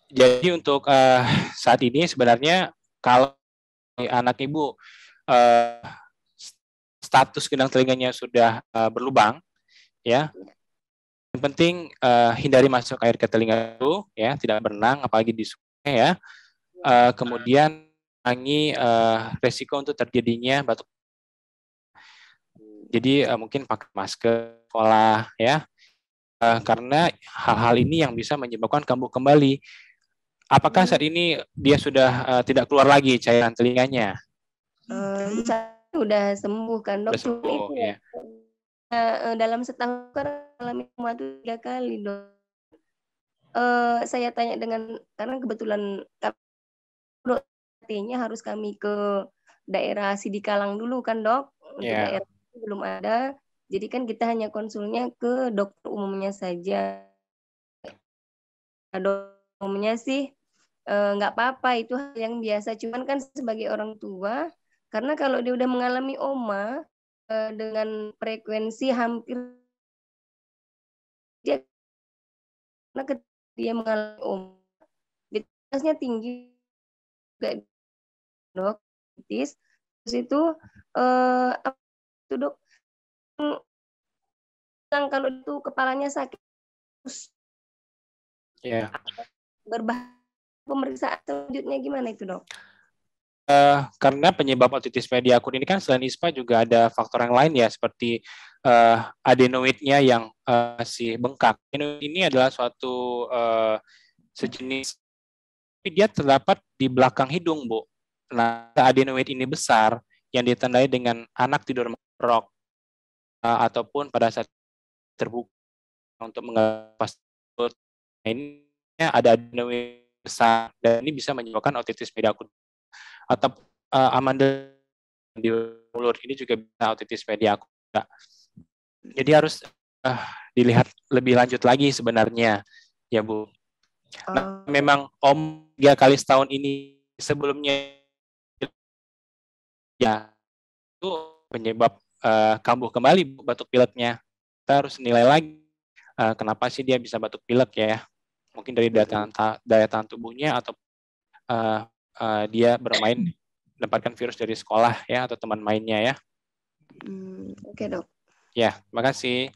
Jadi untuk saat ini sebenarnya kalau anak Ibu status gendang telinganya sudah berlubang, ya. Yang penting hindari masuk air ke telinga itu, ya, tidak berenang, apalagi di sungai, ya. Kemudian kurangi resiko untuk terjadinya batuk. Jadi mungkin pakai masker sekolah, ya, karena hal-hal ini yang bisa menyebabkan kambuh kembali. Apakah saat ini dia sudah tidak keluar lagi cairan telinganya? Sudah sembuh kan, Dok? Sudah sembuh, ya. Dalam setahun kan alami oma itu 3 kali, Dok. Saya tanya karena kebetulan dokternya harus kami ke daerah Sidikalang dulu kan, Dok. Untuk daerah belum ada. Jadi kan kita hanya konsulnya ke dokter umumnya saja. Umumnya sih nggak apa-apa, itu hal yang biasa. Cuman kan sebagai orang tua, karena kalau dia udah mengalami oma dengan frekuensi hampir dia, karena ketika dia mengalami oma, diabetasnya tinggi juga dok, terus itu apa itu dok, kalau itu kepalanya sakit Ya. berbahaya, pemeriksaan selanjutnya gimana itu dok? Karena penyebab otitis media akut ini kan selain ISPA juga ada faktor yang lain ya, seperti adenoidnya yang masih bengkak. Adenoid ini adalah suatu sejenis, tapi dia terdapat di belakang hidung, Bu. Nah, adenoid ini besar yang ditandai dengan anak tidur merok ataupun pada saat terbuka untuk mengelepas. Ini ada adenoid besar dan ini bisa menyebabkan otitis media akut atau amandel di mulut ini juga bisa otitis media akut. Jadi harus dilihat lebih lanjut lagi sebenarnya ya Bu. Nah, memang Om 3 kali setahun ini sebelumnya ya itu penyebab kambuh kembali batuk pileknya. Kita harus nilai lagi kenapa sih dia bisa batuk pilek ya. Mungkin dari daya tahan tubuhnya atau dia bermain mendapatkan virus dari sekolah ya atau teman mainnya ya. Oke dok. Ya, makasih.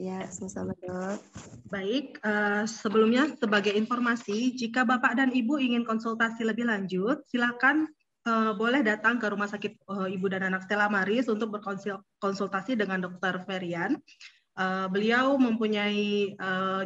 Ya, sama-sama dok. Baik, sebelumnya sebagai informasi, jika Bapak dan Ibu ingin konsultasi lebih lanjut, silakan boleh datang ke Rumah Sakit Ibu dan Anak Stella Maris untuk berkonsultasi dengan Dr. Ferian. Beliau mempunyai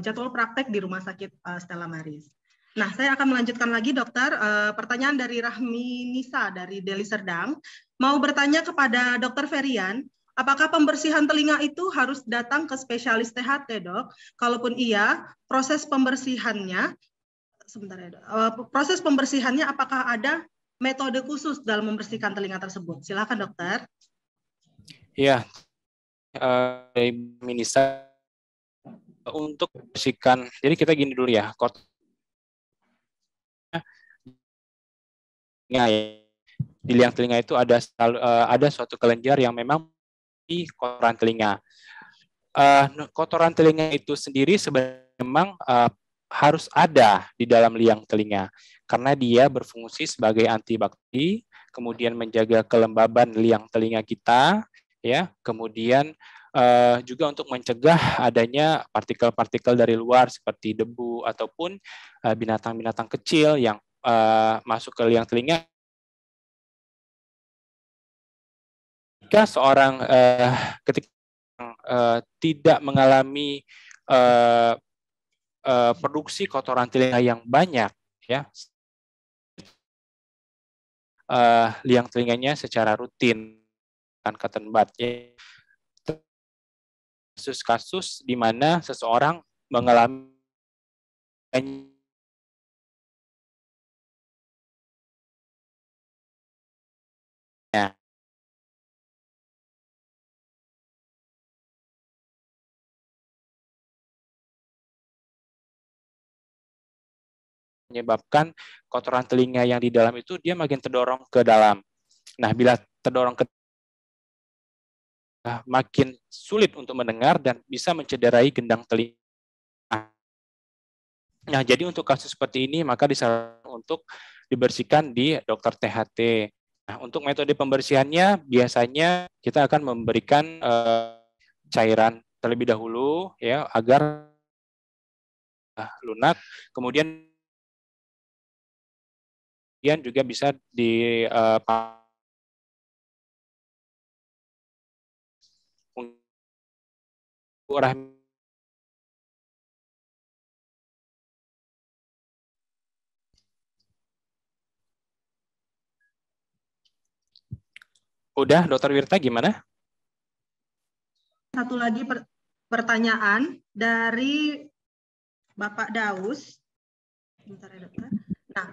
jadwal praktek di Rumah Sakit Stella Maris. Nah, saya akan melanjutkan lagi, dokter. Pertanyaan dari Rahmi Nisa dari Deli Serdang. Mau bertanya kepada Dr. Ferian, apakah pembersihan telinga itu harus datang ke spesialis THT, dok? Kalaupun iya, proses pembersihannya, proses pembersihannya apakah ada metode khusus dalam membersihkan telinga tersebut? Silakan, dokter. Iya, Ibu Nisa, untuk bersihkan, jadi kita gini dulu ya, di liang telinga itu ada suatu kelenjar yang memang di kotoran telinga. Kotoran telinga itu sendiri sebenarnya memang harus ada di dalam liang telinga karena dia berfungsi sebagai antibakteri, kemudian menjaga kelembaban liang telinga kita, ya, kemudian juga untuk mencegah adanya partikel-partikel dari luar seperti debu ataupun binatang-binatang kecil yang masuk ke liang telinga. Jika seorang ketika tidak mengalami produksi kotoran telinga yang banyak, ya, liang telinganya secara rutin kan cotton bud. Ya. Kasus-kasus di mana seseorang mengalami menyebabkan kotoran telinga yang di dalam itu dia makin terdorong ke dalam. Nah, bila terdorong ke makin sulit untuk mendengar dan bisa mencederai gendang telinga. Nah, jadi untuk kasus seperti ini maka disarankan untuk dibersihkan di dokter THT. Nah, untuk metode pembersihannya biasanya kita akan memberikan cairan terlebih dahulu ya agar lunak, kemudian juga bisa di Udah, Dokter Wirta gimana? Satu lagi pertanyaan dari Bapak Daus. Bentar ya, dokter. Nah,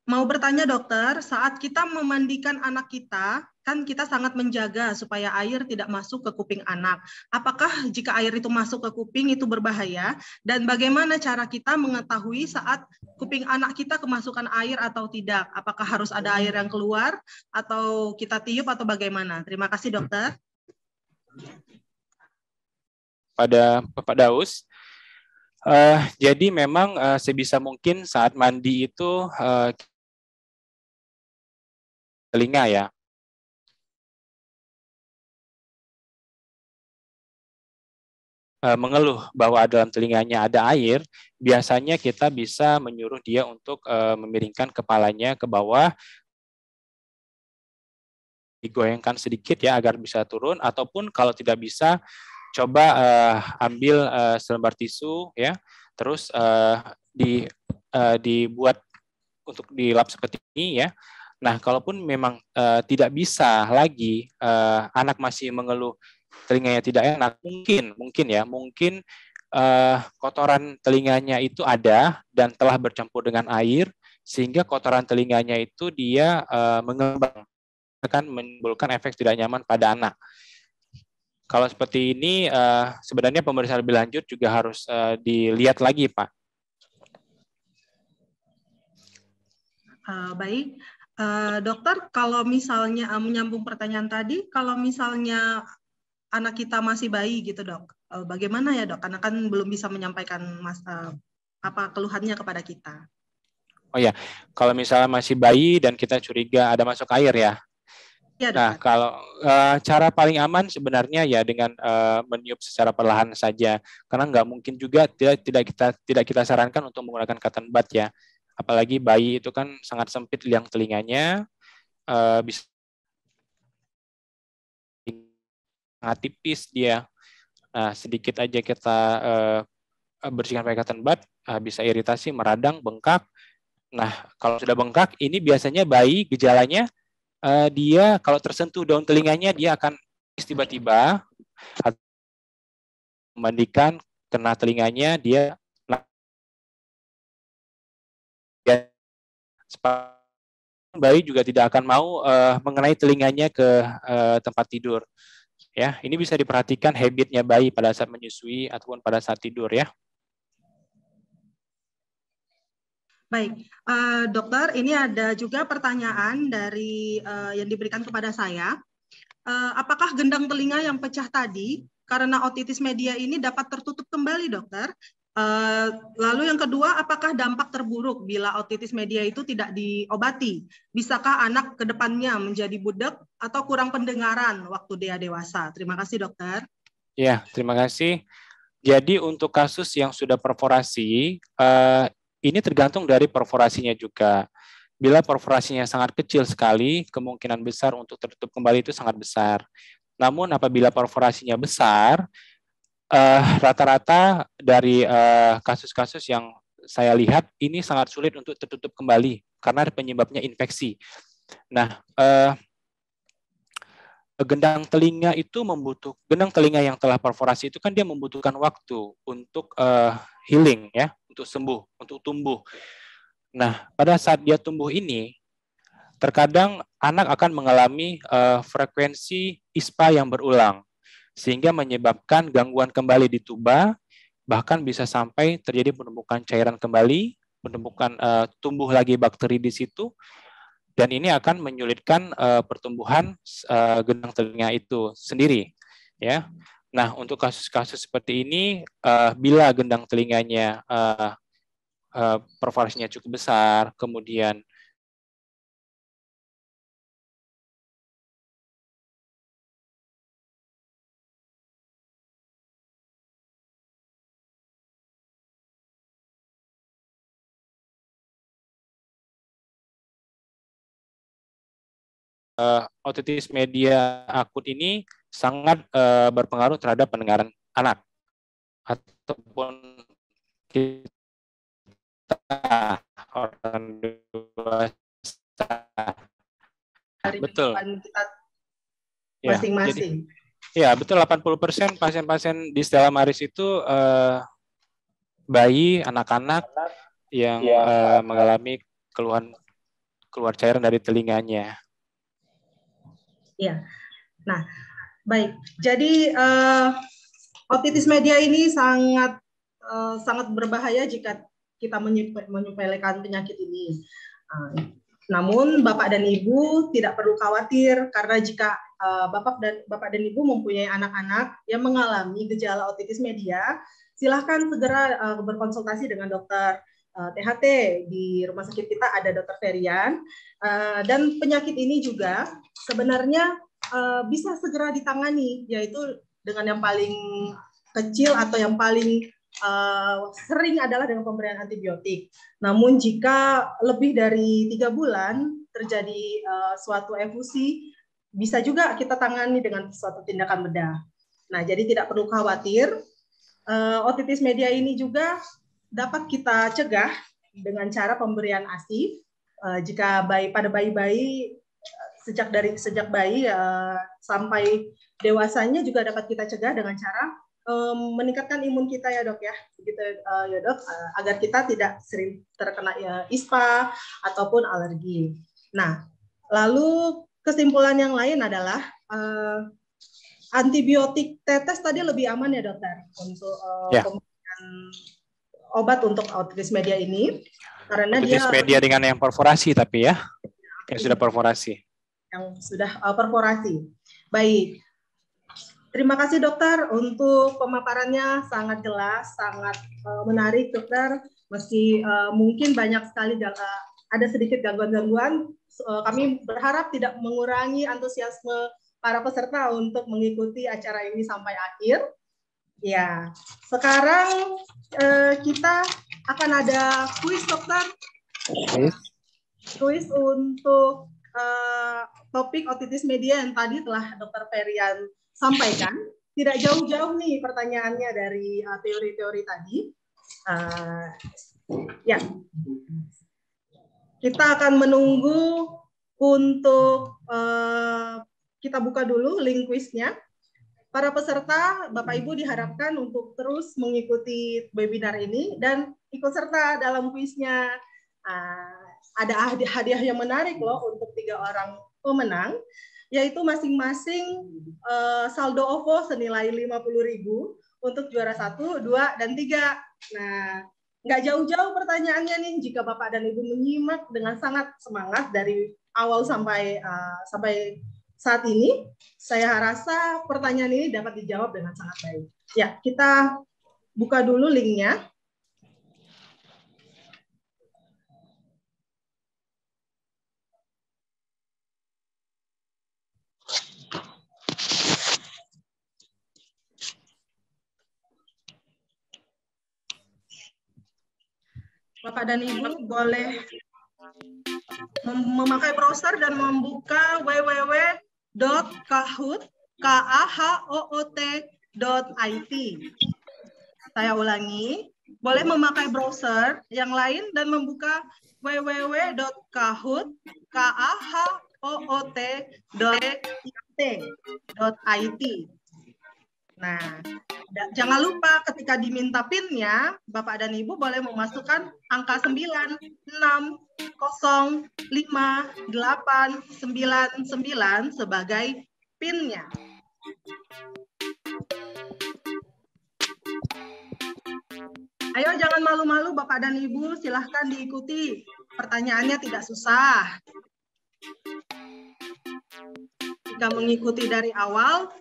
mau bertanya dokter, saat kita memandikan anak kita, kan kita sangat menjaga supaya air tidak masuk ke kuping anak. Apakah jika air itu masuk ke kuping itu berbahaya? Dan bagaimana cara kita mengetahui saat kuping anak kita kemasukan air atau tidak? Apakah harus ada air yang keluar atau kita tiup atau bagaimana? Terima kasih dokter. Pada Bapak Daus, jadi memang sebisa mungkin saat mandi itu telinga ya. Mengeluh bahwa dalam telinganya ada air, biasanya kita bisa menyuruh dia untuk memiringkan kepalanya ke bawah, digoyangkan sedikit ya agar bisa turun, ataupun kalau tidak bisa, coba ambil selembar tisu ya, terus dibuat untuk dilap seperti ini ya. Nah, kalaupun memang tidak bisa lagi, anak masih mengeluh telinganya tidak enak, mungkin kotoran telinganya itu ada dan telah bercampur dengan air, sehingga kotoran telinganya itu dia mengembang, akan menimbulkan efek tidak nyaman pada anak. Kalau seperti ini, sebenarnya pemeriksaan lebih lanjut juga harus dilihat lagi, Pak. Baik, dokter, kalau misalnya menyambung pertanyaan tadi, kalau misalnya anak kita masih bayi gitu dok, bagaimana ya dok? Karena kan belum bisa menyampaikan keluhannya kepada kita. Oh ya, kalau misalnya masih bayi dan kita curiga ada masuk air ya. Ya, nah, kalau cara paling aman sebenarnya ya dengan meniup secara perlahan saja, karena nggak mungkin juga tidak kita sarankan untuk menggunakan cotton bud ya. Apalagi bayi itu kan sangat sempit liang telinganya, bisa sangat tipis dia. Nah, sedikit aja kita bersihkan pakai cotton bud, bisa iritasi, meradang, bengkak. Nah, kalau sudah bengkak, ini biasanya bayi gejalanya dia kalau tersentuh daun telinganya dia akan tiba-tiba memandikan kena telinganya dia bayi juga tidak akan mau mengenai telinganya ke tempat tidur. Ya, ini bisa diperhatikan habitnya bayi pada saat menyusui ataupun pada saat tidur ya. Baik, dokter, ini ada juga pertanyaan dari yang diberikan kepada saya. Apakah gendang telinga yang pecah tadi karena otitis media ini dapat tertutup kembali, dokter? Lalu yang kedua, apakah dampak terburuk bila otitis media itu tidak diobati? Bisakah anak ke depannya menjadi budak atau kurang pendengaran waktu dia dewasa? Terima kasih, dokter. Ya, terima kasih. Jadi untuk kasus yang sudah perforasi, ini tergantung dari perforasinya juga. Bila perforasinya sangat kecil sekali, kemungkinan besar untuk tertutup kembali itu sangat besar. Namun apabila perforasinya besar, rata-rata dari kasus-kasus yang saya lihat ini sangat sulit untuk tertutup kembali karena penyebabnya infeksi. Nah, gendang telinga yang telah perforasi itu kan dia membutuhkan waktu untuk healing ya, untuk sembuh, untuk tumbuh. Nah, pada saat dia tumbuh ini, terkadang anak akan mengalami frekuensi ISPA yang berulang, sehingga menyebabkan gangguan kembali di tuba, bahkan bisa sampai terjadi penumpukan cairan kembali, penumpukan tumbuh lagi bakteri di situ, dan ini akan menyulitkan pertumbuhan gendang telinga itu sendiri. Ya, nah untuk kasus-kasus seperti ini, bila gendang telinganya perforasinya cukup besar, kemudian otitis media akut ini sangat berpengaruh terhadap pendengaran anak ataupun kita orang dewasa. Betul. Ya, masing-masing. Ya, betul, 80% pasien-pasien di Stella Maris itu bayi, anak-anak yang mengalami keluhan keluar cairan dari telinganya. Iya. Nah, baik. Jadi otitis media ini sangat berbahaya jika kita menyepelekan penyakit ini. Namun Bapak dan Ibu tidak perlu khawatir karena jika Bapak dan Ibu mempunyai anak-anak yang mengalami gejala otitis media, silahkan segera berkonsultasi dengan dokter THT. Di rumah sakit kita ada Dokter Ferian, dan penyakit ini juga sebenarnya bisa segera ditangani, yaitu dengan yang paling kecil atau yang paling sering adalah dengan pemberian antibiotik. Namun jika lebih dari 3 bulan terjadi suatu efusi, bisa juga kita tangani dengan suatu tindakan bedah. Nah, jadi tidak perlu khawatir. Otitis media ini juga dapat kita cegah dengan cara pemberian ASI. Jika pada bayi-bayi sejak bayi sampai dewasanya juga dapat kita cegah dengan cara meningkatkan imun kita ya dok ya, begitu ya dok, agar kita tidak sering terkena ISPA ataupun alergi. Nah, lalu kesimpulan yang lain adalah antibiotik tetes tadi lebih aman ya dokter untuk pemberian obat untuk otitis media ini, karena otitis media dengan yang perforasi tapi ya, yang sudah perforasi. Baik. Terima kasih dokter untuk pemaparannya, sangat jelas, sangat menarik dokter. Meski mungkin banyak sekali ada sedikit gangguan-gangguan, kami berharap tidak mengurangi antusiasme para peserta untuk mengikuti acara ini sampai akhir. Ya, sekarang kita akan ada kuis dokter. Kuis untuk topik otitis media yang tadi telah Dokter Ferian sampaikan. Tidak jauh-jauh nih pertanyaannya dari teori-teori tadi. Ya, kita akan menunggu untuk kita buka dulu link kuisnya. Para peserta, Bapak Ibu diharapkan untuk terus mengikuti webinar ini dan ikut serta dalam kuisnya. Ada hadiah yang menarik loh untuk 3 orang pemenang, yaitu masing-masing saldo OVO senilai 50.000 untuk juara 1, 2, dan 3. Nah, nggak jauh-jauh pertanyaannya nih, jika Bapak dan Ibu menyimak dengan sangat semangat dari awal sampai saat ini, saya rasa pertanyaan ini dapat dijawab dengan sangat baik. Ya, kita buka dulu linknya. Bapak dan Ibu boleh memakai browser dan membuka www.kahoot.it. Saya ulangi, boleh memakai browser yang lain dan membuka www.kahoot.it. Nah, jangan lupa ketika diminta PIN-nya, Bapak dan Ibu boleh memasukkan angka 9605899 sebagai PIN-nya. Ayo jangan malu-malu Bapak dan Ibu, silahkan diikuti. Pertanyaannya tidak susah. Jika mengikuti dari awal,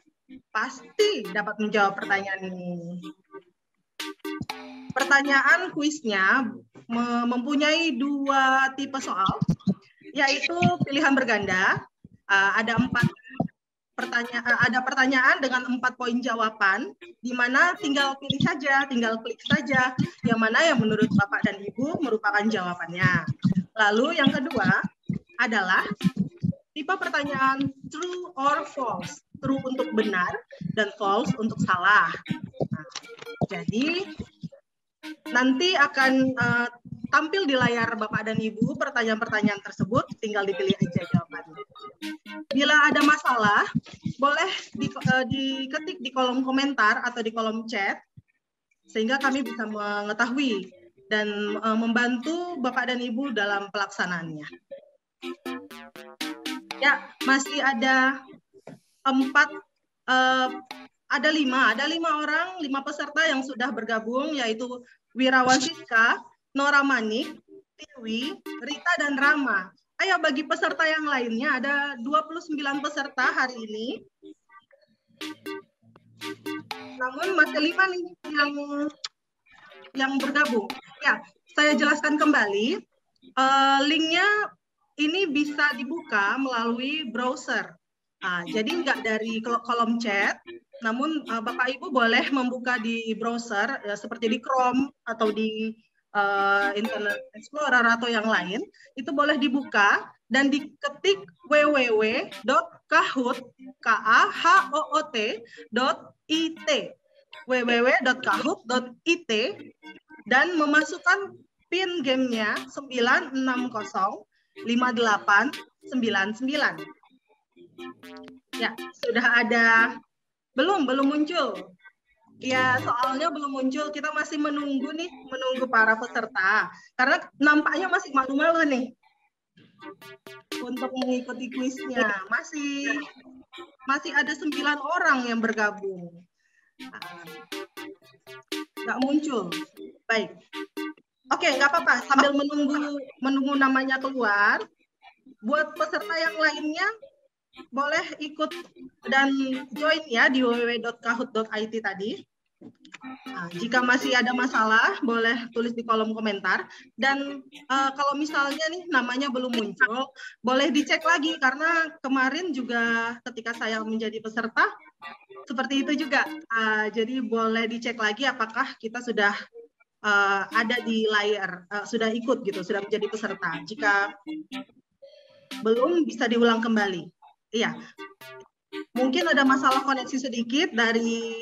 pasti dapat menjawab pertanyaan ini. Pertanyaan kuisnya mempunyai 2 tipe soal, yaitu pilihan berganda. Ada 4 pertanyaan dengan 4 poin jawaban, di mana tinggal pilih saja, tinggal klik saja yang mana yang menurut Bapak dan Ibu merupakan jawabannya. Lalu yang kedua adalah tipe pertanyaan true or false. True untuk benar dan false untuk salah. Nah, jadi nanti akan tampil di layar Bapak dan Ibu pertanyaan-pertanyaan tersebut, tinggal dipilih aja jawabannya. Bila ada masalah, boleh diketik di kolom komentar atau di kolom chat, sehingga kami bisa mengetahui dan membantu Bapak dan Ibu dalam pelaksanaannya. Ya, masih ada ada lima orang, 5 peserta yang sudah bergabung, yaitu Wirawan Siska, Nora Manik, Tiwi, Rita, dan Rama. Ayo bagi peserta yang lainnya, ada 29 peserta hari ini. Namun masih 5 nih yang bergabung. Ya, saya jelaskan kembali. Linknya ini bisa dibuka melalui browser. Jadi nggak dari kolom chat, namun Bapak Ibu boleh membuka di browser seperti di Chrome atau di Internet Explorer atau yang lain, itu boleh dibuka dan diketik www.kahoot.it www.kahoot.it dan memasukkan PIN gamenya 9605899. Ya, sudah ada. Belum muncul. Ya, soalnya belum muncul. Kita masih menunggu para peserta. Karena nampaknya masih malu-malu nih untuk mengikuti kuisnya. Masih ada 9 orang yang bergabung. Nggak muncul. Baik. Oke, nggak apa-apa. Sambil menunggu namanya keluar, buat peserta yang lainnya boleh ikut dan join ya di www.kahoot.it tadi. Jika masih ada masalah, boleh tulis di kolom komentar. Dan kalau misalnya nih namanya belum muncul, boleh dicek lagi karena kemarin juga ketika saya menjadi peserta seperti itu juga. Jadi boleh dicek lagi apakah kita sudah ada di layar, sudah ikut gitu, sudah menjadi peserta. Jika belum, bisa diulang kembali. Iya, mungkin ada masalah koneksi sedikit dari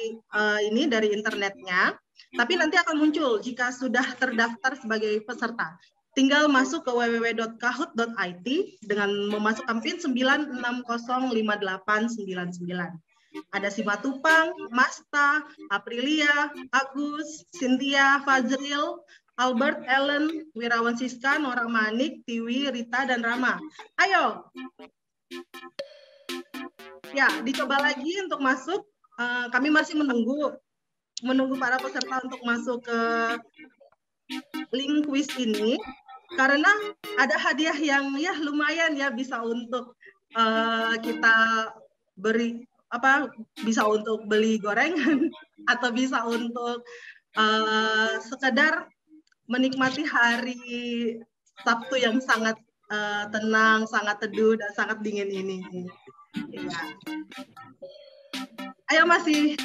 dari internetnya, tapi nanti akan muncul jika sudah terdaftar sebagai peserta. Tinggal masuk ke www.kahoot.it dengan memasukkan PIN 9605899. Ada Simatupang, Masta, Aprilia, Agus, Cynthia, Fazril, Albert, Ellen, Wirawan Siska, Nora Manik, Tiwi, Rita, dan Rama. Ayo. Ya, dicoba lagi untuk masuk. Kami masih menunggu para peserta untuk masuk ke link quiz ini. Karena ada hadiah yang ya lumayan ya, bisa untuk kita beri bisa untuk beli gorengan atau bisa untuk sekedar menikmati hari Sabtu yang sangat tenang, sangat teduh dan sangat dingin ini. Ya. Ayo masih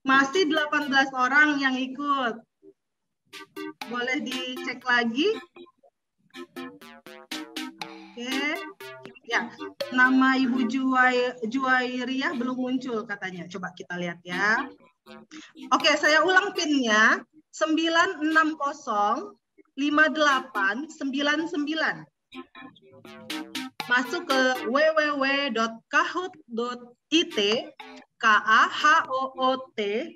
18 orang yang ikut. Boleh dicek lagi. Oke. Ya, nama Ibu Juwairiyah belum muncul katanya. Coba kita lihat ya. Oke, saya ulang PIN-nya. 9605899. Masuk ke www.kahoot.it, kahoot.it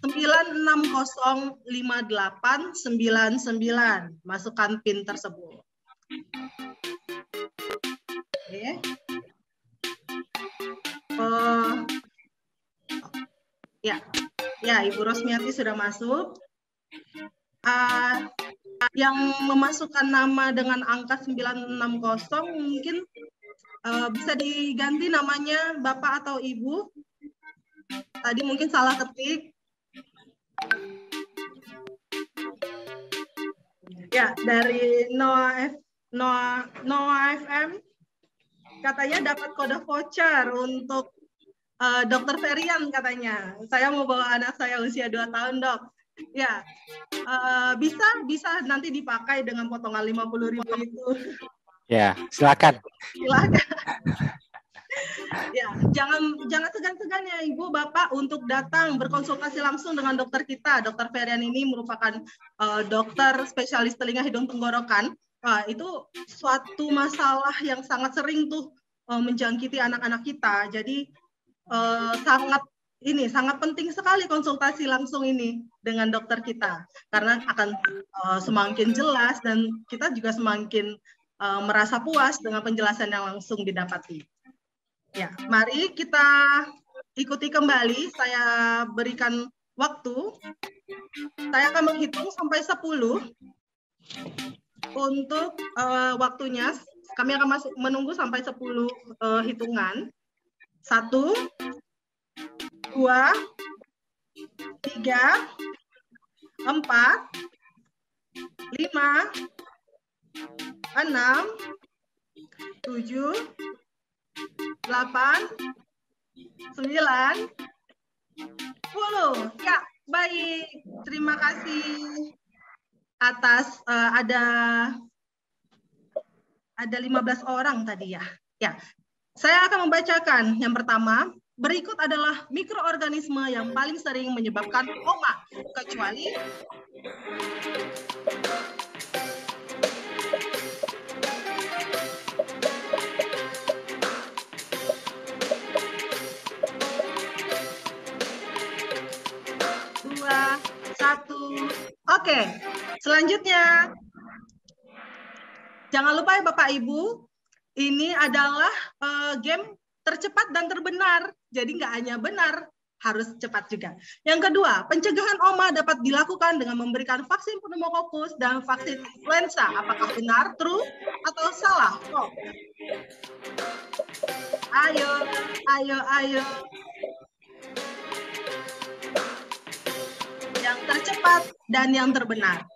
9605899. Masukkan PIN tersebut. Oke. Ya, Ibu Rosmiati sudah masuk. Yang memasukkan nama dengan angka 960 mungkin bisa diganti namanya Bapak atau Ibu. Tadi mungkin salah ketik. Ya, dari Noah FM katanya dapat kode voucher untuk Dokter Ferian katanya. Saya mau bawa anak saya usia 2 tahun, Dok. Ya, bisa nanti dipakai dengan potongan 50.000 itu. Ya, silakan. Silakan. Ya, jangan segan-segan ya Ibu Bapak untuk datang berkonsultasi langsung dengan dokter kita. Dokter Ferian ini merupakan dokter spesialis telinga hidung tenggorokan. Itu suatu masalah yang sangat sering tuh menjangkiti anak-anak kita. Jadi sangat penting sekali konsultasi langsung ini dengan dokter kita karena akan semakin jelas dan kita juga semakin merasa puas dengan penjelasan yang langsung didapati. Ya, mari kita ikuti kembali. Saya berikan waktu. Saya akan menghitung sampai 10 untuk waktunya. Kami akan menunggu sampai 10 hitungan. 1, 2, 3, 4, 5, 6, 7, 8, 9, 10. Ya, baik. Terima kasih atas ada 15 orang tadi ya. Ya, saya akan membacakan yang pertama. Berikut adalah mikroorganisme yang paling sering menyebabkan homa, kecuali dua, satu. Oke, selanjutnya. Jangan lupa ya Bapak Ibu, ini adalah game tercepat dan terbenar. Jadi nggak hanya benar, harus cepat juga. Yang kedua, pencegahan homa dapat dilakukan dengan memberikan vaksin pneumokokus dan vaksin influenza. Apakah benar, true, atau salah? Oh. Ayo, ayo, ayo. Yang tercepat dan yang terbenar.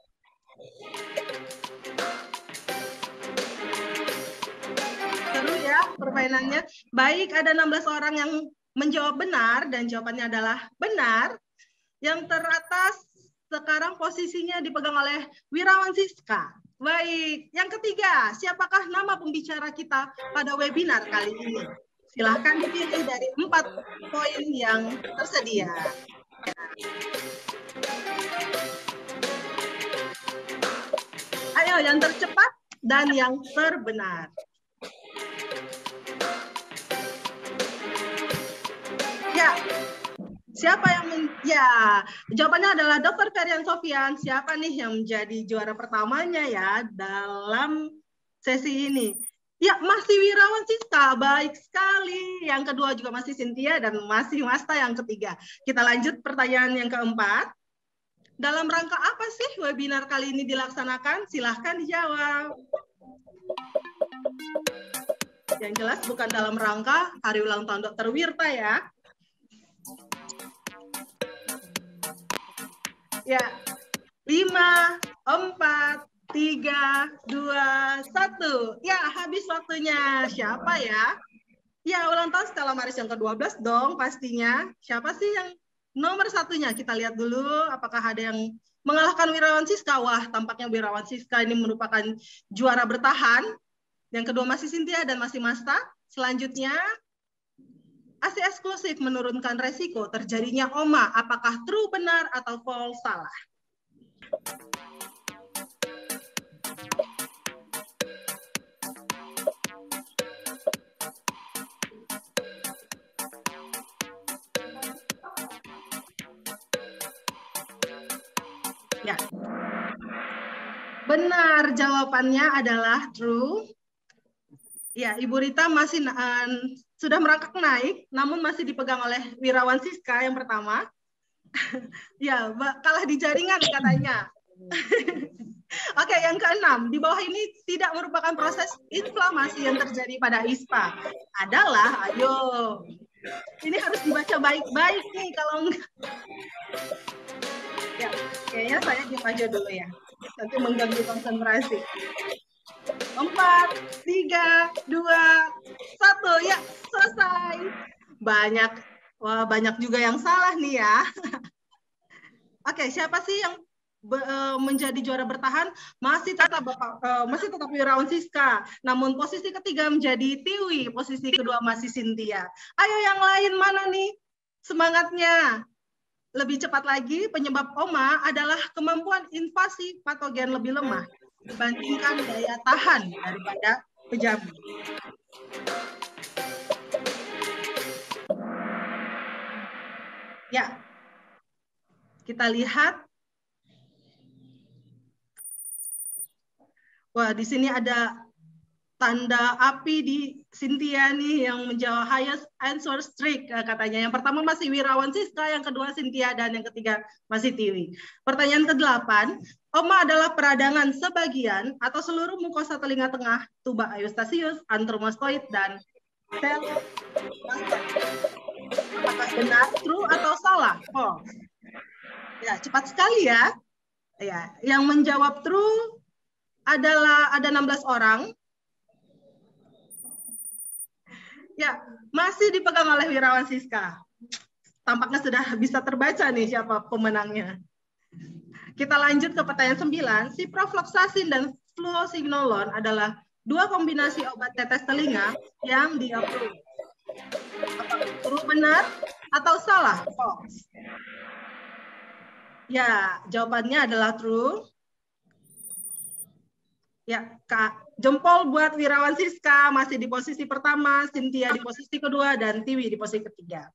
Seru ya permainannya. Baik, ada 16 orang yang menjawab benar dan jawabannya adalah benar. Yang teratas sekarang posisinya dipegang oleh Wirawan Siska. Baik, yang ketiga, siapakah nama pembicara kita pada webinar kali ini? Silahkan dipilih dari 4 poin yang tersedia. Ayo, yang tercepat dan yang terbenar. Ya, siapa yang jawabannya adalah Dr. Ferian Sofian. Siapa nih yang menjadi juara pertamanya ya dalam sesi ini? Ya, masih Wirawan Siska, baik sekali. Yang kedua juga masih Cynthia dan masih Masta yang ketiga. Kita lanjut pertanyaan yang keempat. Dalam rangka apa sih webinar kali ini dilaksanakan? Silahkan dijawab. Yang jelas bukan dalam rangka hari ulang tahun Dr. Wirta ya. Ya, 5, 4, 3, 2, 1. Ya, habis waktunya. Siapa ya? Ya, ulang tahun Stella Maris yang ke-12 dong pastinya. Siapa sih yang nomor satunya? Kita lihat dulu apakah ada yang mengalahkan Wirawan Siska. Wah, tampaknya Wirawan Siska ini merupakan juara bertahan. Yang kedua masih Cynthia dan masih Masta. Selanjutnya, ASI eksklusif menurunkan resiko terjadinya homa. Apakah true benar atau false salah? Ya. Benar, jawabannya adalah true. Ya, Ibu Rita masih sudah merangkak naik, namun masih dipegang oleh Wirawan Siska yang pertama. Ya, kalah di jaringan katanya. Oke, yang keenam, di bawah ini tidak merupakan proses inflamasi yang terjadi pada ISPA. Adalah, ayo, ini harus dibaca baik-baik nih, kalau enggak. Ya, kayaknya saya diam aja dulu ya, nanti mengganggu konsentrasi. 4, 3, 2, 1, ya selesai. Banyak juga yang salah nih ya. Oke, siapa sih yang menjadi juara bertahan? Masih tetap Wirawan Siska. Namun posisi ketiga menjadi Tiwi, posisi kedua masih Cynthia. Ayo yang lain mana nih semangatnya? Lebih cepat lagi, penyebab homa adalah kemampuan invasi patogen lebih lemah dibandingkan daya tahan daripada pejabi. Ya, kita lihat. Wah, di sini ada tanda api di Cynthia nih yang menjawab highest answer streak katanya. Yang pertama masih Wirawan Siska, yang kedua Cynthia, dan yang ketiga masih Tiwi. Pertanyaan ke-8, oma adalah peradangan sebagian atau seluruh mukosa telinga tengah, tuba eustachius, antromastoid, dan sel mastoid. Apakah benar, true, atau salah? False. Ya, cepat sekali ya. Ya, yang menjawab true adalah ada 16 orang. Ya, masih dipegang oleh Wirawan Siska. Tampaknya sudah bisa terbaca nih siapa pemenangnya. Kita lanjut ke pertanyaan 9. Ciprofloxacin dan fluosinolone adalah dua kombinasi obat tetes telinga yang di-approve. Apakah true benar atau salah? False. Ya, jawabannya adalah true. Ya, Kak, jempol buat Wirawan Siska masih di posisi pertama, Cynthia di posisi kedua, dan Tiwi di posisi ketiga.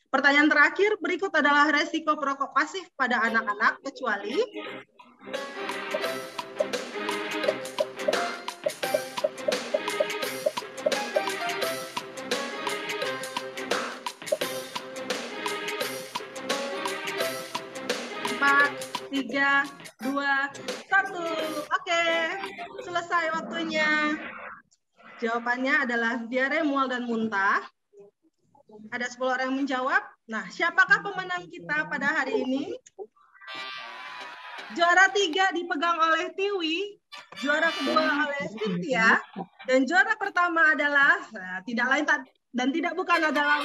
Pertanyaan terakhir berikut adalah resiko perokok pasif pada anak-anak kecuali empat, 3, 2, 1. Oke, selesai waktunya. Jawabannya adalah diare, mual, dan muntah. Ada 10 orang yang menjawab. Nah, siapakah pemenang kita pada hari ini? Juara 3 dipegang oleh Tiwi, juara kedua oleh Cynthia, dan juara pertama adalah tidak lain dan tidak bukan adalah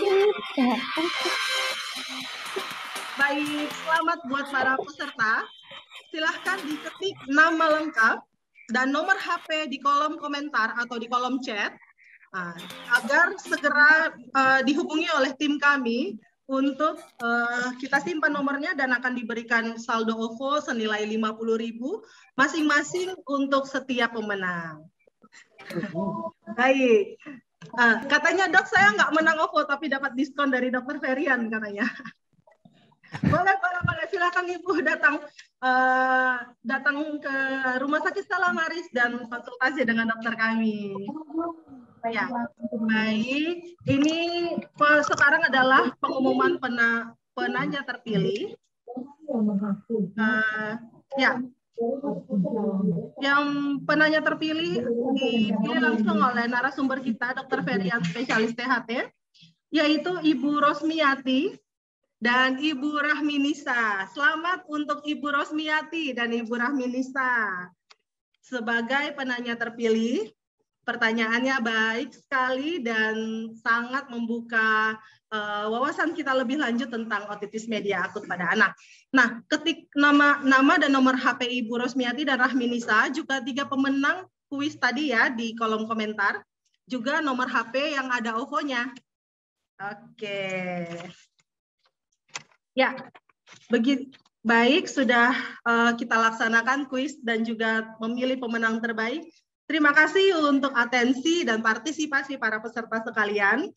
Baik, selamat buat para peserta. Silahkan diketik nama lengkap dan nomor HP di kolom komentar atau di kolom chat agar segera dihubungi oleh tim kami untuk kita simpan nomornya dan akan diberikan saldo OVO senilai 50.000 masing-masing untuk setiap pemenang. Baik, katanya dok saya nggak menang OVO tapi dapat diskon dari dokter Ferian katanya. Boleh, silakan Ibu datang ke Rumah Sakit Salamaris dan konsultasi dengan dokter kami. Ya, baik. Ini sekarang adalah pengumuman penanya terpilih. Ya, yang penanya terpilih dipilih langsung oleh narasumber kita, Dokter Ferian, spesialis THT, yaitu Ibu Rosmiati dan Ibu Rahminisa. Selamat untuk Ibu Rosmiati dan Ibu Rahminisa. Sebagai penanya terpilih, pertanyaannya baik sekali dan sangat membuka wawasan kita lebih lanjut tentang otitis media akut pada anak. Nah, ketik nama dan nomor HP Ibu Rosmiati dan Rahminisa, juga 3 pemenang kuis tadi ya di kolom komentar, juga nomor HP yang ada OVO-nya. Oke. Ya, baik, sudah kita laksanakan kuis dan juga memilih pemenang terbaik. Terima kasih untuk atensi dan partisipasi para peserta sekalian.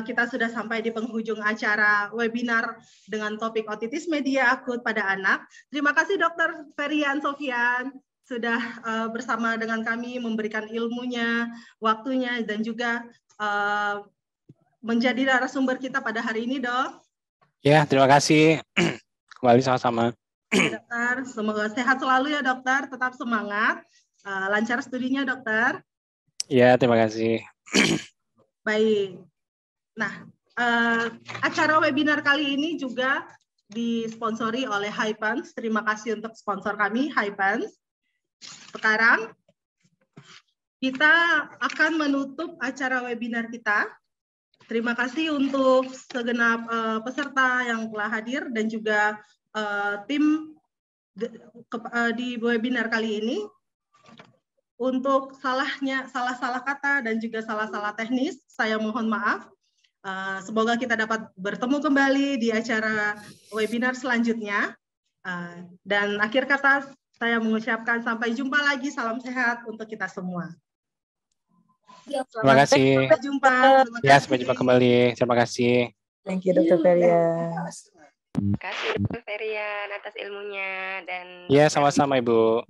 Kita sudah sampai di penghujung acara webinar dengan topik otitis media akut pada anak. Terima kasih Dr. Ferian Sofian sudah bersama dengan kami memberikan ilmunya, waktunya, dan juga menjadi narasumber kita pada hari ini, Dok. Ya, terima kasih. Kembali sama-sama. Dokter, semoga sehat selalu ya dokter, tetap semangat, lancar studinya dokter. Ya, terima kasih. Baik. Nah, acara webinar kali ini juga disponsori oleh Hypens. Terima kasih untuk sponsor kami, Hypens. Sekarang kita akan menutup acara webinar kita. Terima kasih untuk segenap peserta yang telah hadir dan juga tim di webinar kali ini. Untuk salah-salah kata dan juga salah-salah teknis, saya mohon maaf. Semoga kita dapat bertemu kembali di acara webinar selanjutnya. Dan akhir kata, saya mengucapkan sampai jumpa lagi. Salam sehat untuk kita semua. Terima kasih. Sampai jumpa. Ya, sampai jumpa kembali. Terima kasih. Thank you, Dr. Ferian. Terima kasih Dr. Ferian atas ilmunya dan Ya, sama-sama Ibu.